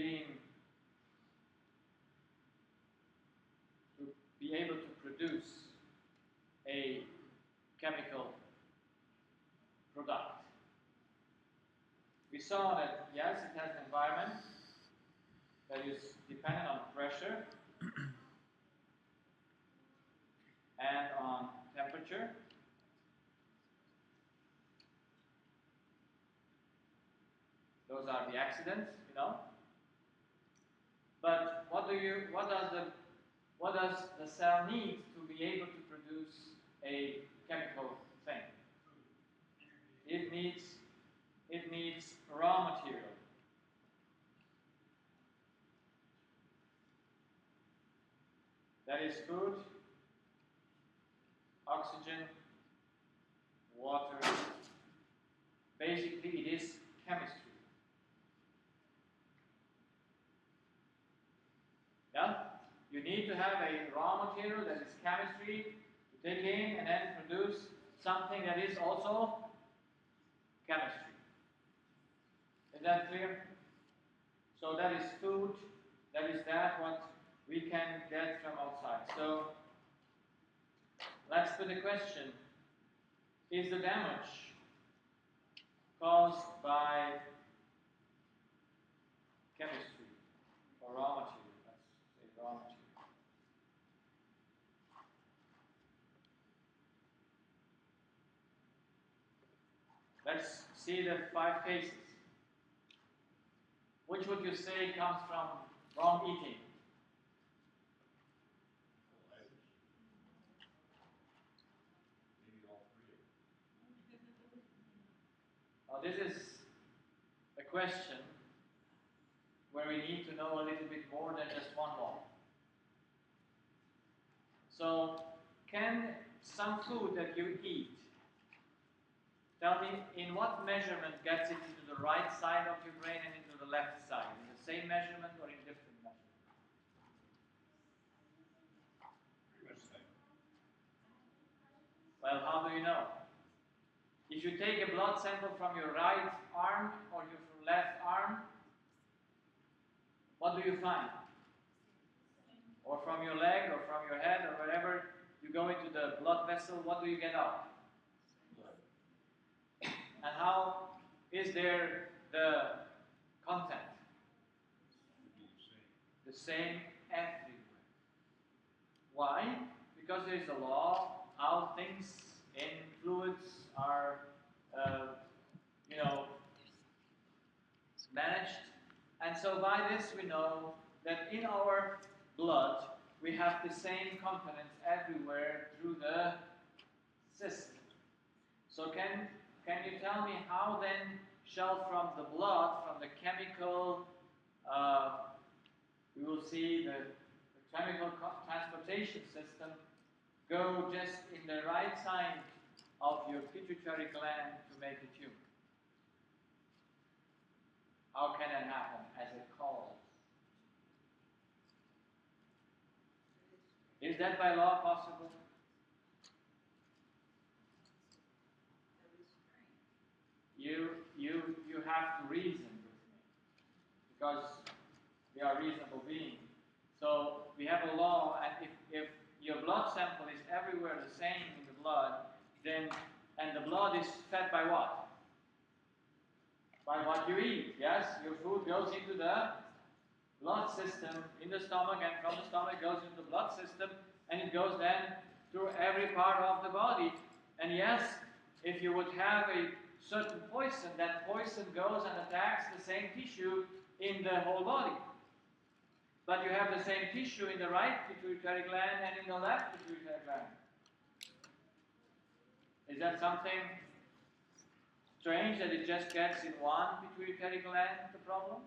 be able to produce a chemical product? We saw that, yes, it has an environment that is dependent on pressure and on temperature. Those are the accidents, you know. But what does the cell need to be able to produce a chemical thing? It needs raw material. That is food, oxygen, water. Basically, it is chemistry. Yeah? You need to have a raw material that is chemistry to take in and then produce something that is also chemistry. Is that clear? So that is food, that is what we can get from outside. So let's put the question, is the damage caused by chemistry or raw material? Let's say raw material. Let's see the 5 cases. Which would you say comes from wrong eating? Maybe all 3 of them. Now this is a question where we need to know a little bit more than just one law. So, can some food that you eat, tell me in what measurement gets it into the right side of your brain and into the left side? In the same measurement or in different measurement? Pretty much the same. Well, how do you know? If you take a blood sample from your right arm or your left arm, what do you find? Or from your leg or from your head or wherever you go into the blood vessel, what do you get out? And how is there the content? The same everywhere. Why? Because there is a law how things in fluids are, managed. And so by this we know that in our blood we have the same components everywhere through the system. So can you tell me how then shall from the blood, from the chemical, we will see the chemical transportation system go just in the right side of your pituitary gland to make a tumor? How can that happen as a cause? Is that by law possible? You have to reason with me, because we are reasonable beings. So we have a law, and if your blood sample is everywhere the same in the blood, then, and the blood is fed by what? By what you eat, yes? Your food goes into the blood system in the stomach, and from the stomach goes into the blood system, and it goes then through every part of the body. And yes, if you would have a certain poison, that poison goes and attacks the same tissue in the whole body. But you have the same tissue in the right pituitary gland and in the left pituitary gland. Is that something strange that it just gets in one pituitary gland, the problem?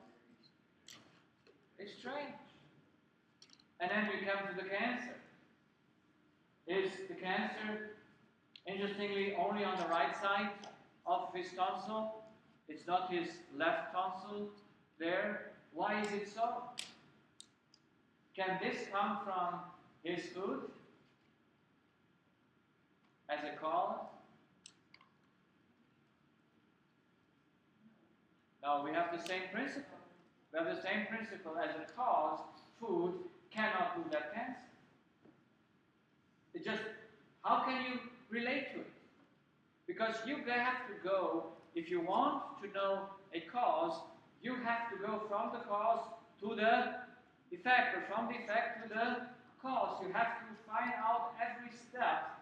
It's strange. And then we come to the cancer. Is the cancer, interestingly, only on the right side of his tonsil? It's not his left tonsil there. Why is it so? Can this come from his food as a cause? No, we have the same principle. We have the same principle as a cause. Food cannot do that cancer. It just, how can you relate to it? Because you have to go, if you want to know a cause, you have to go from the cause to the effect, or from the effect to the cause. You have to find out every step,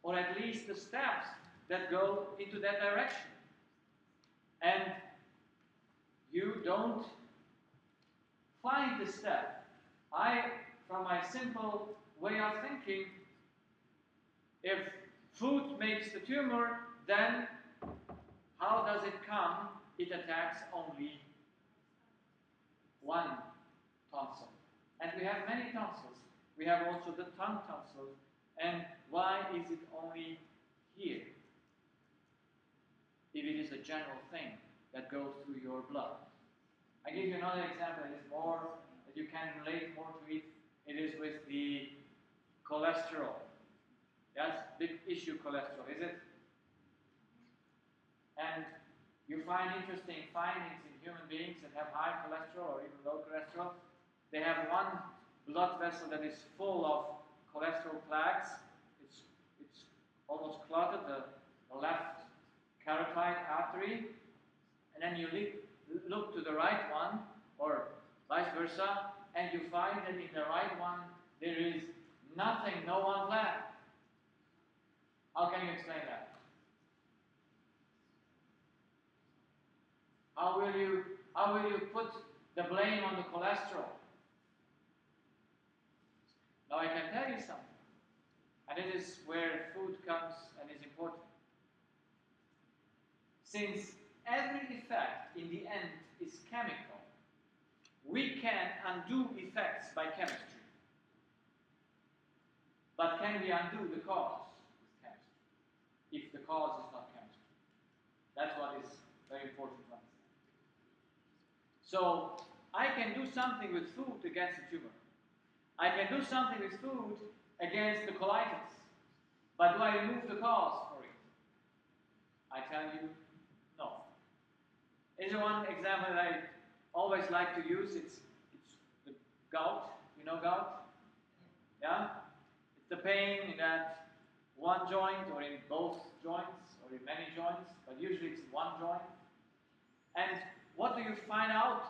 or at least the steps that go into that direction. And you don't find the step. From my simple way of thinking, if food makes the tumor, then how does it come? It attacks only one tonsil. And we have many tonsils. We have also the tongue tonsil. And why is it only here? If it is a general thing that goes through your blood. I give you another example that is more, that you can relate more to it. It is with the cholesterol. Yes, big issue cholesterol, is it? And you find interesting findings in human beings that have high cholesterol or even low cholesterol. They have one blood vessel that is full of cholesterol plaques. It's almost clotted, the left carotid artery. And then you look to the right one, or vice versa, and you find that in the right one there is nothing, no one plaque. How can you explain that? How will you put the blame on the cholesterol? Now I can tell you something, and it is where food comes and is important. Since every effect in the end is chemical, we can undo effects by chemistry. But can we undo the cause with chemistry? If the cause is not chemistry. That's what is very important to understand. So, I can do something with food against the tumor. I can do something with food against the colitis. But do I remove the cause for it? I tell you, no. Here's one example that I always like to use. It's the gout. You know gout? Yeah? It's the pain in that one joint, or in both joints, or in many joints, but usually it's one joint. And what do you find out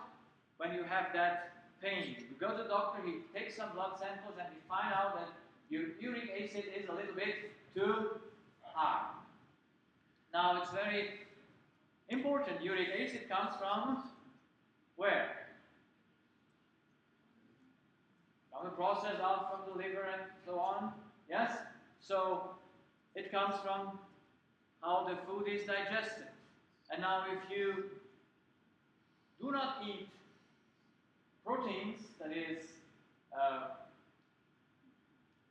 when you have that pain? You go to the doctor, he takes some blood samples, and he finds out that your uric acid is a little bit too high. Now it's very important. Uric acid comes from where? From the process out from the liver and so on. Yes? So it comes from how the food is digested. And now if you do not eat proteins, that is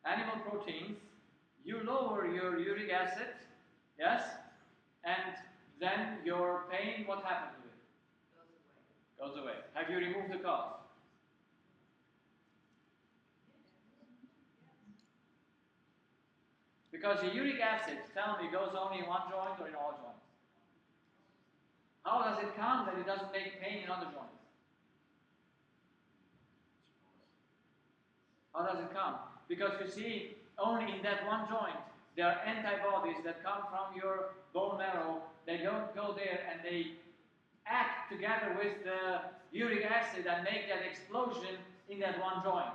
animal proteins, you lower your uric acid, yes? And then your pain, what happens to it? Goes away. Have you removed the cause? Because the uric acid, tell me, goes only in one joint or in all joints? How does it come that it doesn't make pain in other joints? How does it come? Because you see, only in that one joint, there are antibodies that come from your bone marrow. They don't go there and they act together with the uric acid and make that explosion in that one joint.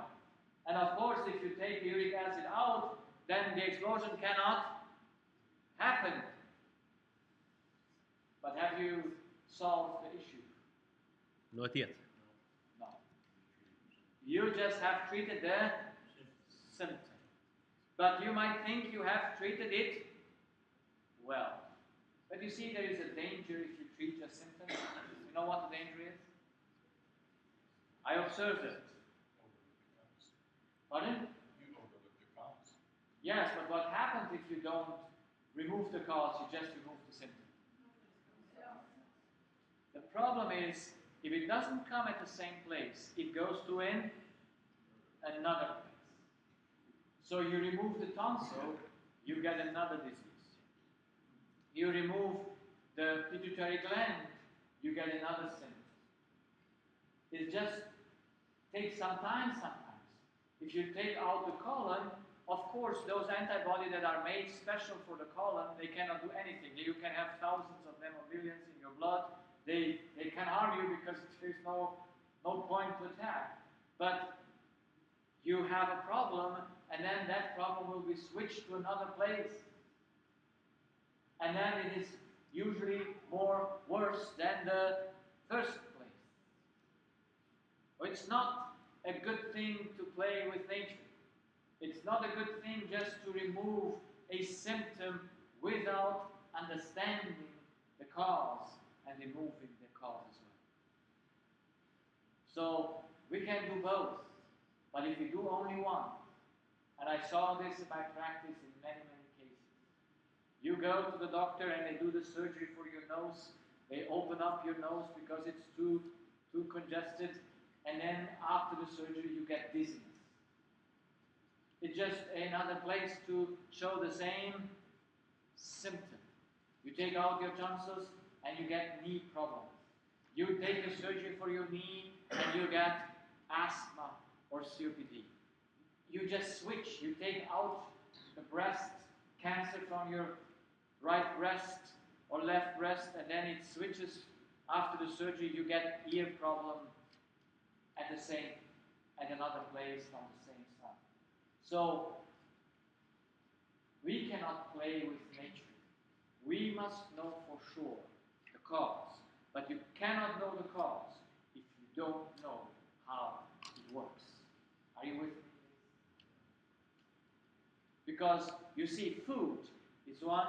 And of course, if you take the uric acid out, then the explosion cannot happen. But have you solved the issue? Not yet. No. You just have treated the symptom. But you might think you have treated it well. But you see, there is a danger if you treat a symptom. You know what the danger is? I observed it. Pardon? You overlook the cause. Yes, but what happens if you don't remove the cause, you just remove the symptom? The problem is, if it doesn't come at the same place, it goes to another place. So you remove the tonsil, you get another disease. You remove the pituitary gland, you get another symptom. It just takes some time sometimes. If you take out the colon, of course, those antibodies that are made special for the colon, they cannot do anything. You can have thousands of them or millions in your blood. They can harm you because there's no point to attack. But you have a problem, and then that problem will be switched to another place. And then it is usually worse than the first place. So it's not a good thing to play with nature. It's not a good thing just to remove a symptom without understanding the cause and removing the cause as well. So we can do both, but if you do only one, and I saw this in my practice in many, many cases, you go to the doctor and they do the surgery for your nose, they open up your nose because it's too congested, and then after the surgery you get dizziness. It's just another place to show the same symptom. You take out your tonsils and you get knee problems. You take a surgery for your knee and you get asthma or COPD. You just switch. You take out the breast cancer from your right breast or left breast, and then it switches. After the surgery, you get ear problem at another place on the same side. So we cannot play with nature. We must know for sure the cause, but you cannot know the cause if you don't know how it works. Are you with me? Because you see, food is one,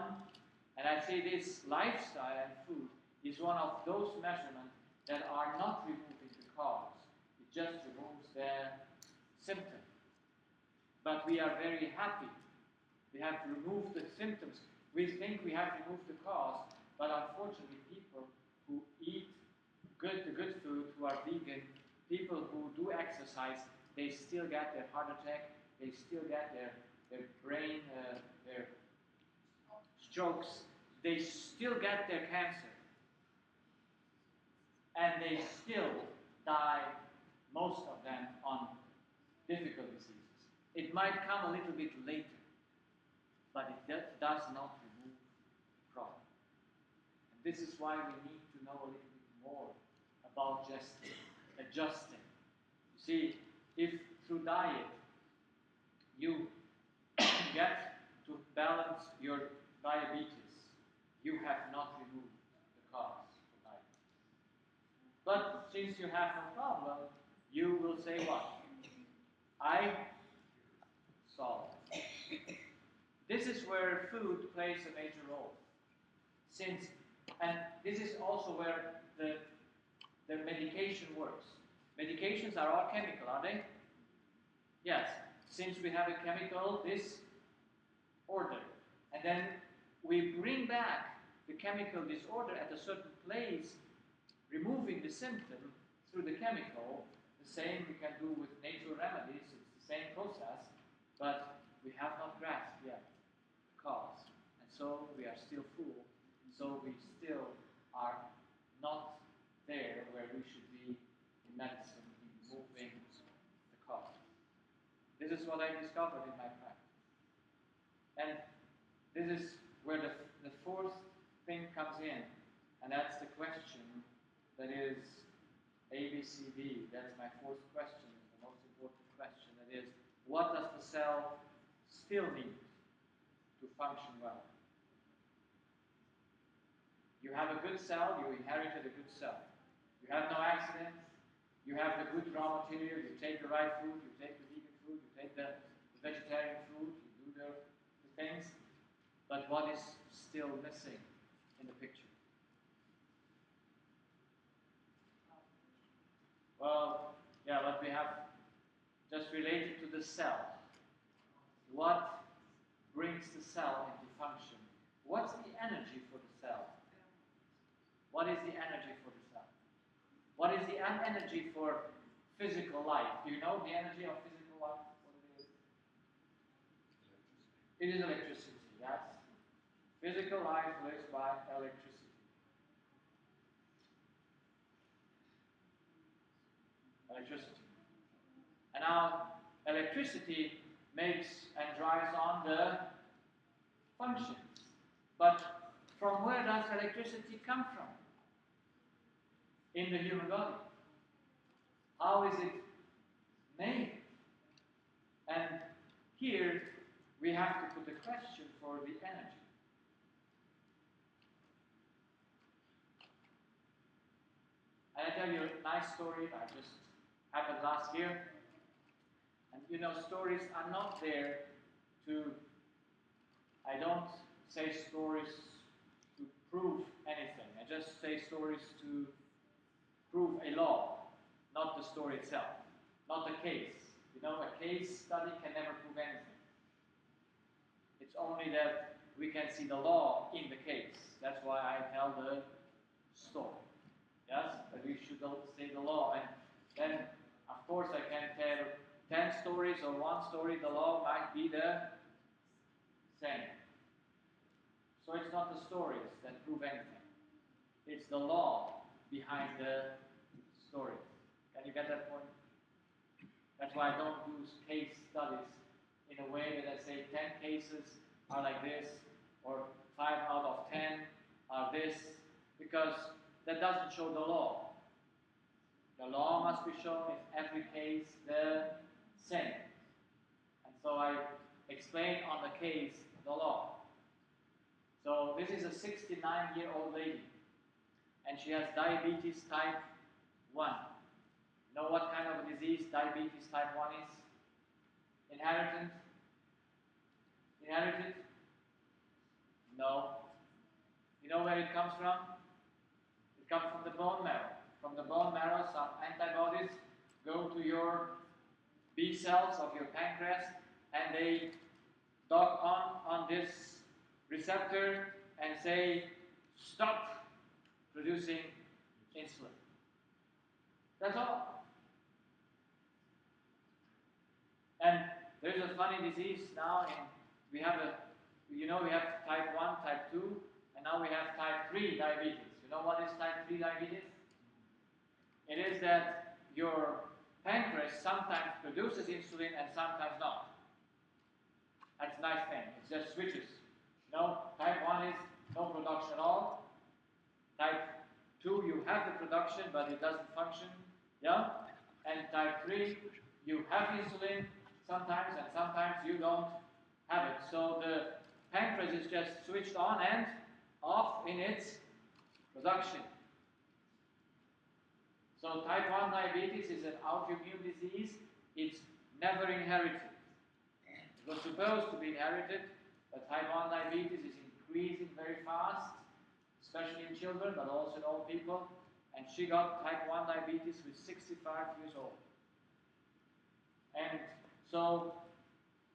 and I say this, lifestyle and food is one of those measurements that are not removing the cause. It just removes the symptom. But we are very happy. We have removed the symptoms. We think we have removed the cause, but unfortunately people who eat the good food, who are vegan, people who do exercise, they still get their heart attack, they still get their brain, their strokes, they still get their cancer. And they still die, most of them, on difficult diseases. It might come a little bit later, but it does not remove the problem. And this is why we need to know a little bit more about just adjusting. You see, if through diet you get to balance your diabetes, you have not removed the cause of diabetes. But since you have no problem, you will say what? I solved it. This is where food plays a major role. And this is also where the medication works. Medications are all chemical, are they? Yes. Since we have a chemical disorder, and then we bring back the chemical disorder at a certain place, removing the symptom through the chemical, the same we can do with natural remedies, it's the same process, but we have not grasped yet the cause. And so we are still full, so we still are not there where we should be in medicine, in moving the cause. This is what I discovered in my practice. And this is where the fourth thing comes in, and that's the question that is A, B, C, D. That's my fourth question, the most important question. That is, what does the cell still need to function well? You have a good cell, you inherited a good cell. You have no accidents, you have the good raw material, you take the right food, you take the vegan food, you take the vegetarian food, you do the things. But what is still missing in the picture? Well, yeah, but we have just related to the cell. What brings the cell into function? What's the energy for the cell? What is the energy for the cell? What is the energy for physical life? Do you know the energy of physical life? What it is? It is electricity, yes. Physical life lives by electricity. Electricity. And now, electricity makes and drives on the functions. But from where does electricity come from? In the human body. How is it made? And here we have to put a question for the energy. And I tell you a nice story that just happened last year. And you know, stories are not there to, I don't say stories to prove anything. I just say stories to prove a law, not the story itself, not a case. You know, a case study can never prove anything. It's only that we can see the law in the case. That's why I tell the story. Yes, but we should say the law. And then, of course, I can tell 10 stories or one story. The law might be the same. So it's not the stories that prove anything. It's the law behind the story. Can you get that point? That's why I don't do case studies in a way that I say 10 cases are like this, or 5 out of 10 are this, because that doesn't show the law. The law must be shown in every case the same. And so I explain on the case the law. So this is a 69-year-old lady, and she has diabetes type 1. You know what kind of a disease diabetes type 1 is? Inherited? Inherited? No. You know where it comes from? It comes from the bone marrow. From the bone marrow, some antibodies go to your B cells of your pancreas, and they dock on this receptor and say, stop producing insulin. That's all. And there's a funny disease now. We have type 1, type 2, and now we have type 3 diabetes. You know what is type 3 diabetes? It is that your pancreas sometimes produces insulin and sometimes not. That's a nice thing. It just switches. You know, type 1 is no production at all. Type 2, you have the production, but it doesn't function. Yeah? And type 3, you have insulin sometimes, and sometimes you don't have it. So the pancreas is just switched on and off in its production. So type 1 diabetes is an autoimmune disease. It's never inherited. It was supposed to be inherited, but type 1 diabetes is increasing very fast, especially in children, but also in old people. And she got type 1 diabetes with 65 years old. And so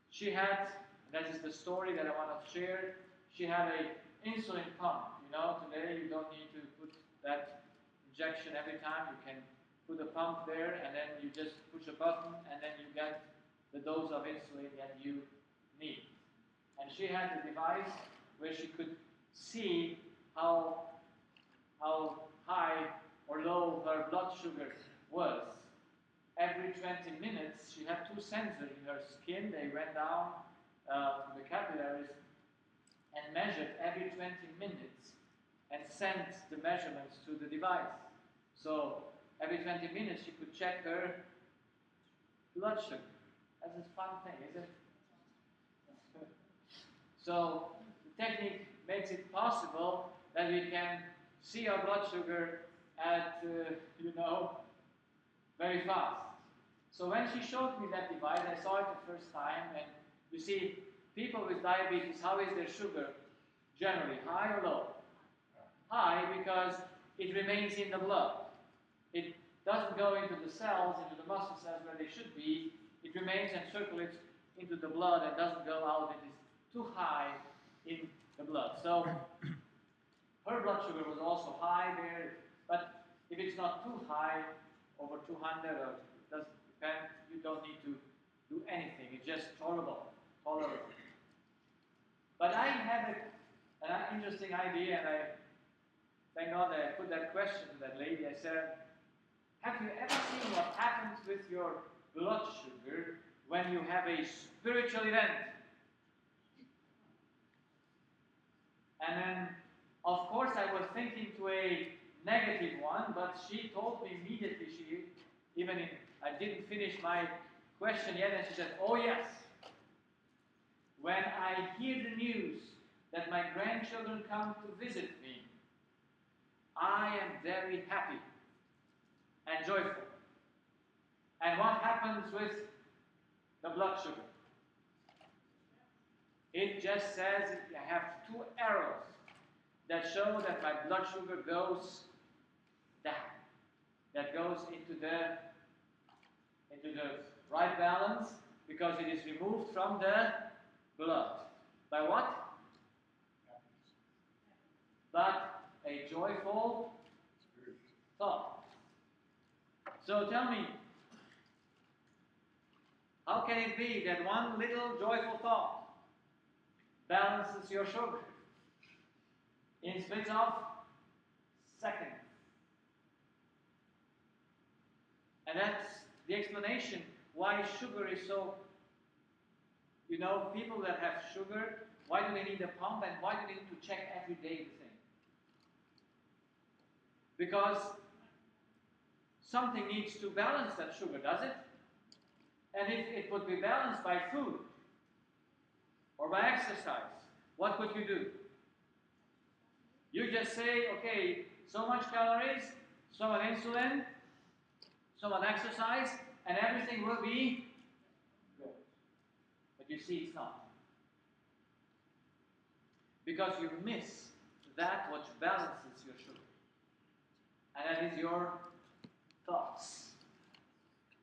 she had, that is the story that I want to share, she had an insulin pump. You know, today you don't need to put that injection every time. You can put a pump there, and then you just push a button, and then you get the dose of insulin that you need. And she had a device where she could see how high or low her blood sugar was. Every 20 minutes, she had 2 sensors in her skin. They went down to the capillaries and measured every 20 minutes and sent the measurements to the device. So every 20 minutes she could check her blood sugar. That's a fun thing, isn't it? So the technique makes it possible that we can see our blood sugar at, very fast. So when she showed me that device, I saw it the first time, and you see, people with diabetes, how is their sugar generally, high or low? High, because it remains in the blood. It doesn't go into the cells, into the muscle cells where they should be. It remains and circulates into the blood and doesn't go out. It is too high in the blood. So her blood sugar was also high there, but if it's not too high, over 200, or it doesn't depend, you don't need to do anything. It's just tolerable. But I had an interesting idea, and I thank God that I put that question to that lady. I said, have you ever seen what happens with your blood sugar when you have a spiritual event? And then, of course, I was thinking to a negative one, but she told me immediately, I didn't finish my question yet, and she said, oh yes, when I hear the news that my grandchildren come to visit me, I am very happy and joyful. And what happens with the blood sugar? It just says I have two arrows that show that my blood sugar goes down. That goes into the right balance, because it is removed from the blood. By what? But a joyful thought. So tell me, how can it be that one little joyful thought balances your sugar in splits of seconds? And that's the explanation why sugar is so, people that have sugar, why do they need a pump, and why do they need to check every day the thing? Because something needs to balance that sugar, does it? And if it would be balanced by food or by exercise, what would you do? You just say, okay, so much calories, so much insulin, so much exercise, and everything will be good. But you see, it's not. Because you miss that which balances your sugar. And that is your thoughts.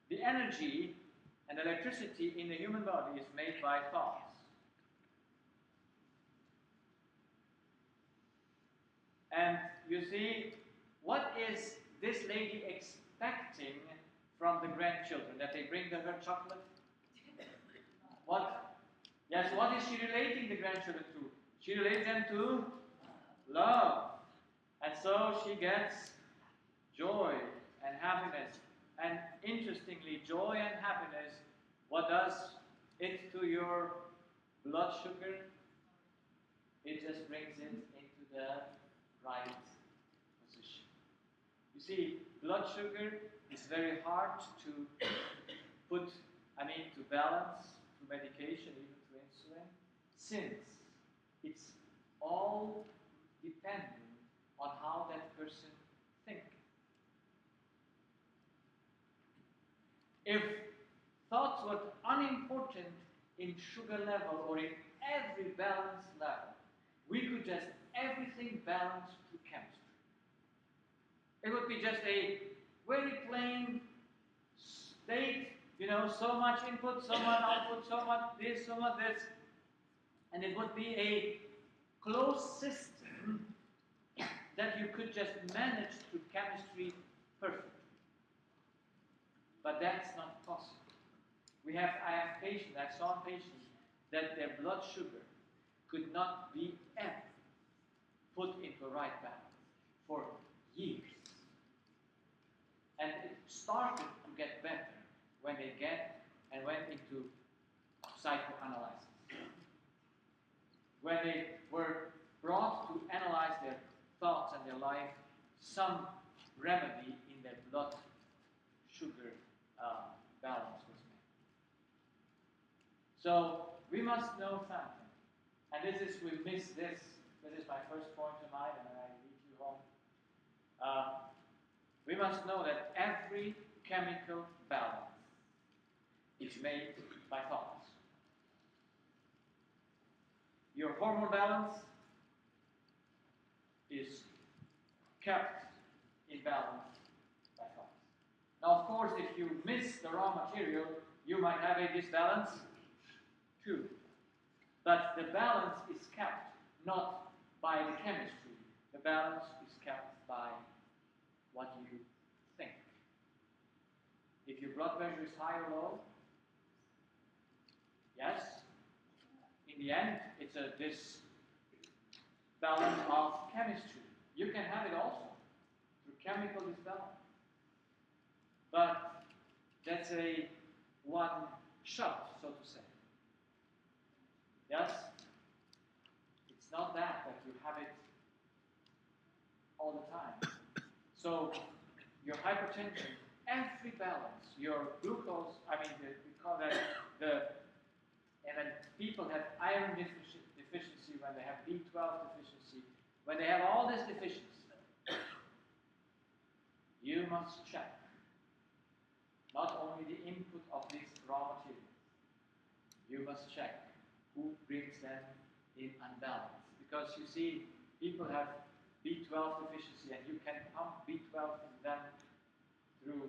The energy and electricity in the human body is made by thoughts. And you see, what is this lady expecting from the grandchildren? That they bring her chocolate? What? Yes, what is she relating the grandchildren to? She relates them to love. And so she gets joy and happiness. And interestingly, joy and happiness, what does it to your blood sugar? It just brings it into the right position. You see, blood sugar is very hard to to balance through medication, even through insulin, since it's all dependent on how that person thinks. If thoughts were unimportant in sugar level or in every balance level, we could just everything balance through chemistry. It would be just a very plain state, so much input, so much output, so much this, and it would be a closed system that you could just manage through chemistry perfectly. But that's not possible. I have patients, I saw patients that their blood sugar could not be ever put into right balance for years. And it started to get better when they went into psychoanalysis. When they were brought to analyze their thoughts and their life, some remedy in in the blood sugar balance was made. So we must know something. And we miss this. This is my first point tonight, and then I lead you home. We must know that every chemical balance is made by thoughts. Your hormone balance is kept in balance by thoughts. Now, of course, if you miss the raw material, you might have a disbalance too. But the balance is kept not by the chemistry. The balance is kept by what you think. If your blood pressure is high or low, yes, in the end, it's a disbalance of chemistry. You can have it also through chemical disbalance. But that's a one shot, so to say. Yes? It's not that you have it all the time. So, your hypertension, every balance, your glucose, we call that and when people have iron deficiency, when they have B12 deficiency, when they have all this deficiency, you must check not only the input of these raw materials, you must check who brings them in unbalance. Because you see, people have B12 deficiency and you can pump B12 in them through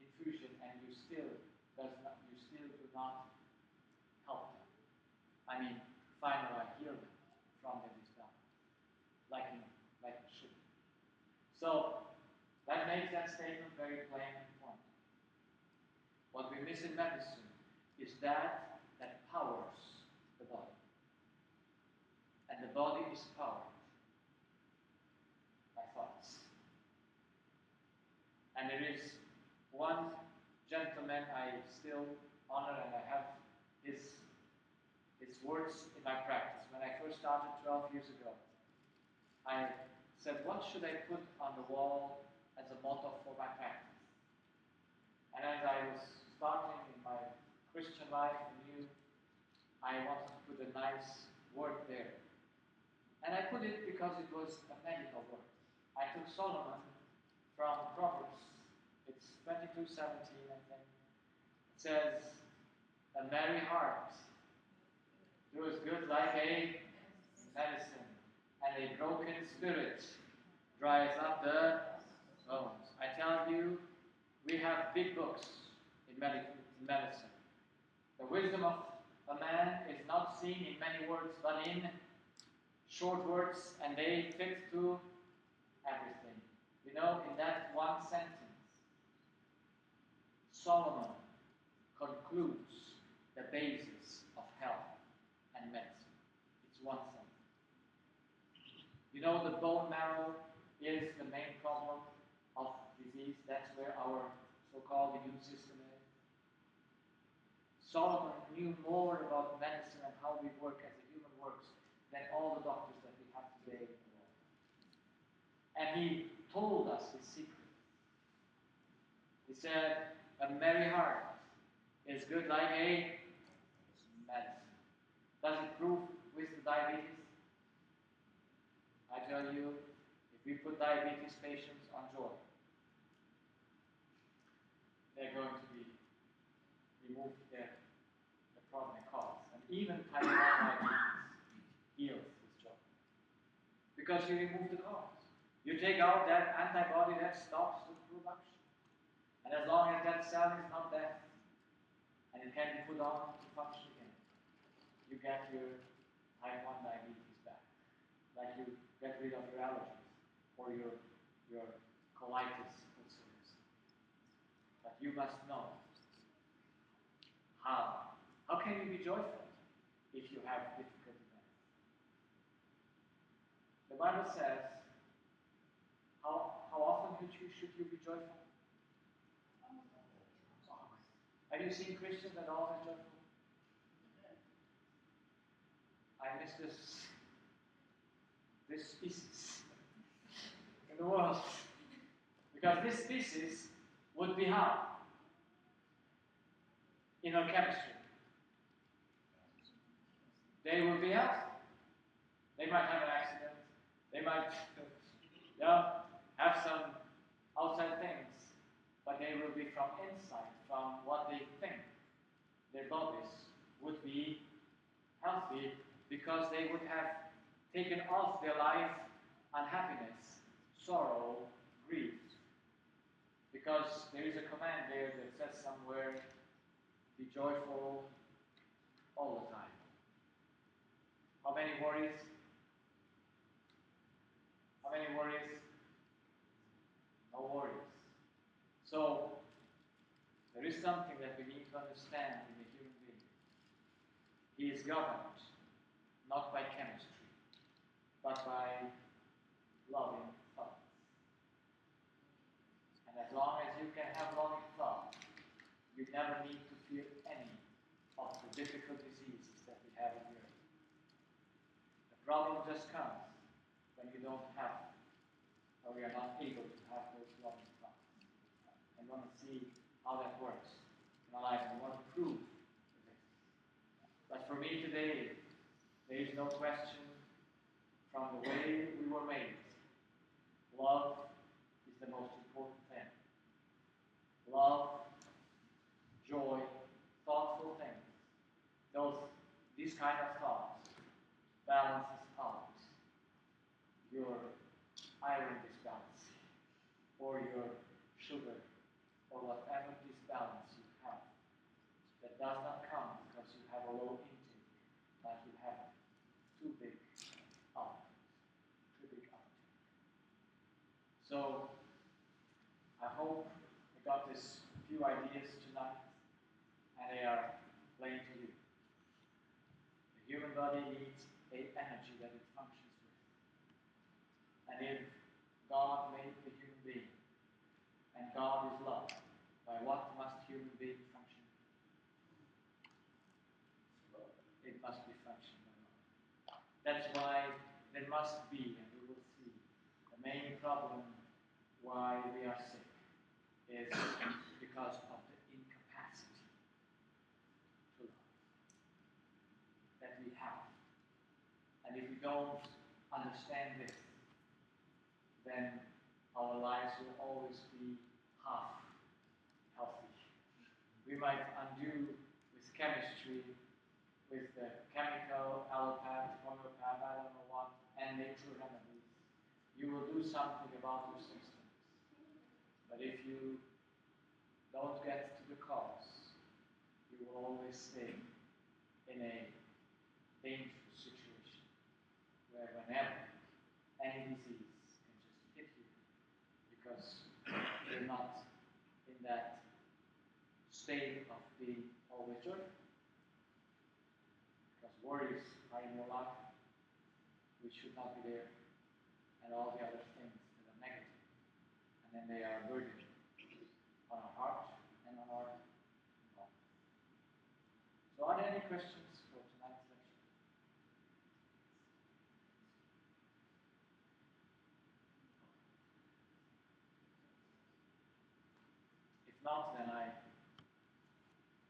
infusion and you still do not help them. Finally heal them from the disbalance, like it should. So, that makes that statement very plain and point. What we miss in medicine is that powers the body. And the body is powered by thoughts. And there is one gentleman I still honor, and I have his words in my practice. When I first started 12 years ago, I said, what should I put on the wall as a motto for my practice? And as I was starting in my Christian life anew, I wanted to put a nice word there. And I put it because it was a medical word. I took Solomon from Proverbs. It's 22:17, I think. It says, a merry heart doeth good like a medicine, and a broken spirit dries up the bones. I tell you, we have big books in medicine. The wisdom of a man is not seen in many words, but in short words, and they fit to everything. In that one sentence, Solomon concludes the basis of health and medicine. It's one sentence. The bone marrow is the main problem of disease. That's where our so-called immune system is. Solomon knew more about medicine and how we work as a human works than all the doctors that we have today. And he told us his secret. He said, a merry heart is good like a medicine. Does it prove with the diabetes? I tell you, if we put diabetes patients on joy, they're going to be removed the problem it causes. And even type 1 diabetes heals this joy. Because you remove the cause. You take out that antibody that stops the production. And as long as that cell is not dead, and it can be put on to function again, you get your type 1 diabetes back. Like you get rid of your allergies or your colitis ulcers. But you must know how. How can you be joyful if you have difficult events? The Bible says, how often should you be joyful? Have you seen Christians that are always joyful? I miss this species in the world. Because this species would be how? In our chemistry. They will be healthy. They might have an accident. They might have some outside things, but they will be from inside, from what they think. Their bodies would be healthy because they would have taken off their life unhappiness, sorrow, grief. Because there is a command there that says somewhere, be joyful all the time. How many worries? How many worries? No worries. So, there is something that we need to understand in the human being. He is governed not by chemistry, but by loving thoughts. And as long as you can have loving thoughts, you never need to fear any of the difficult diseases that we have in the earth. The problem just comes when you don't have, or we are not able to have those loving thoughts. And we want to see how that works in our life, and we want to prove this. But for me today, there is no question from the way we were made. Love is the most important thing. Love, joy, thoughtful things. These kind of thoughts balances out your iron disbalance, or your sugar, or whatever disbalance you have. That does not come because you have a low intake, but you have too big output, too big uptake. So I hope I got this few ideas tonight, and they are plain to you. The human body needs an energy that it functions with. And if God made the human being, and God is love, by what must human being function? It must be functioned by love. That's why there must be, and we will see, the main problem why we are sick is because of the incapacity to love that we have. And if we don't understand this, then our lives will always be half healthy. We might undo with chemistry, with the chemical, allopath, homeopath, I don't know what, and natural remedies. You will do something about your systems. But if you don't get to the cause, you will always stay in a dangerous situation where whenever any disease can just hit you because you're not in that state of being always joyful. Because worries are in your life, which should not be there, and all the other things that are negative. And then they are a burden on our heart and on our body. So are there any questions for tonight's lecture? If not, then I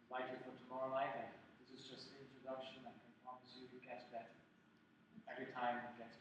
invite you for tomorrow night. This is just an introduction. I can promise you it gets better. Every time it gets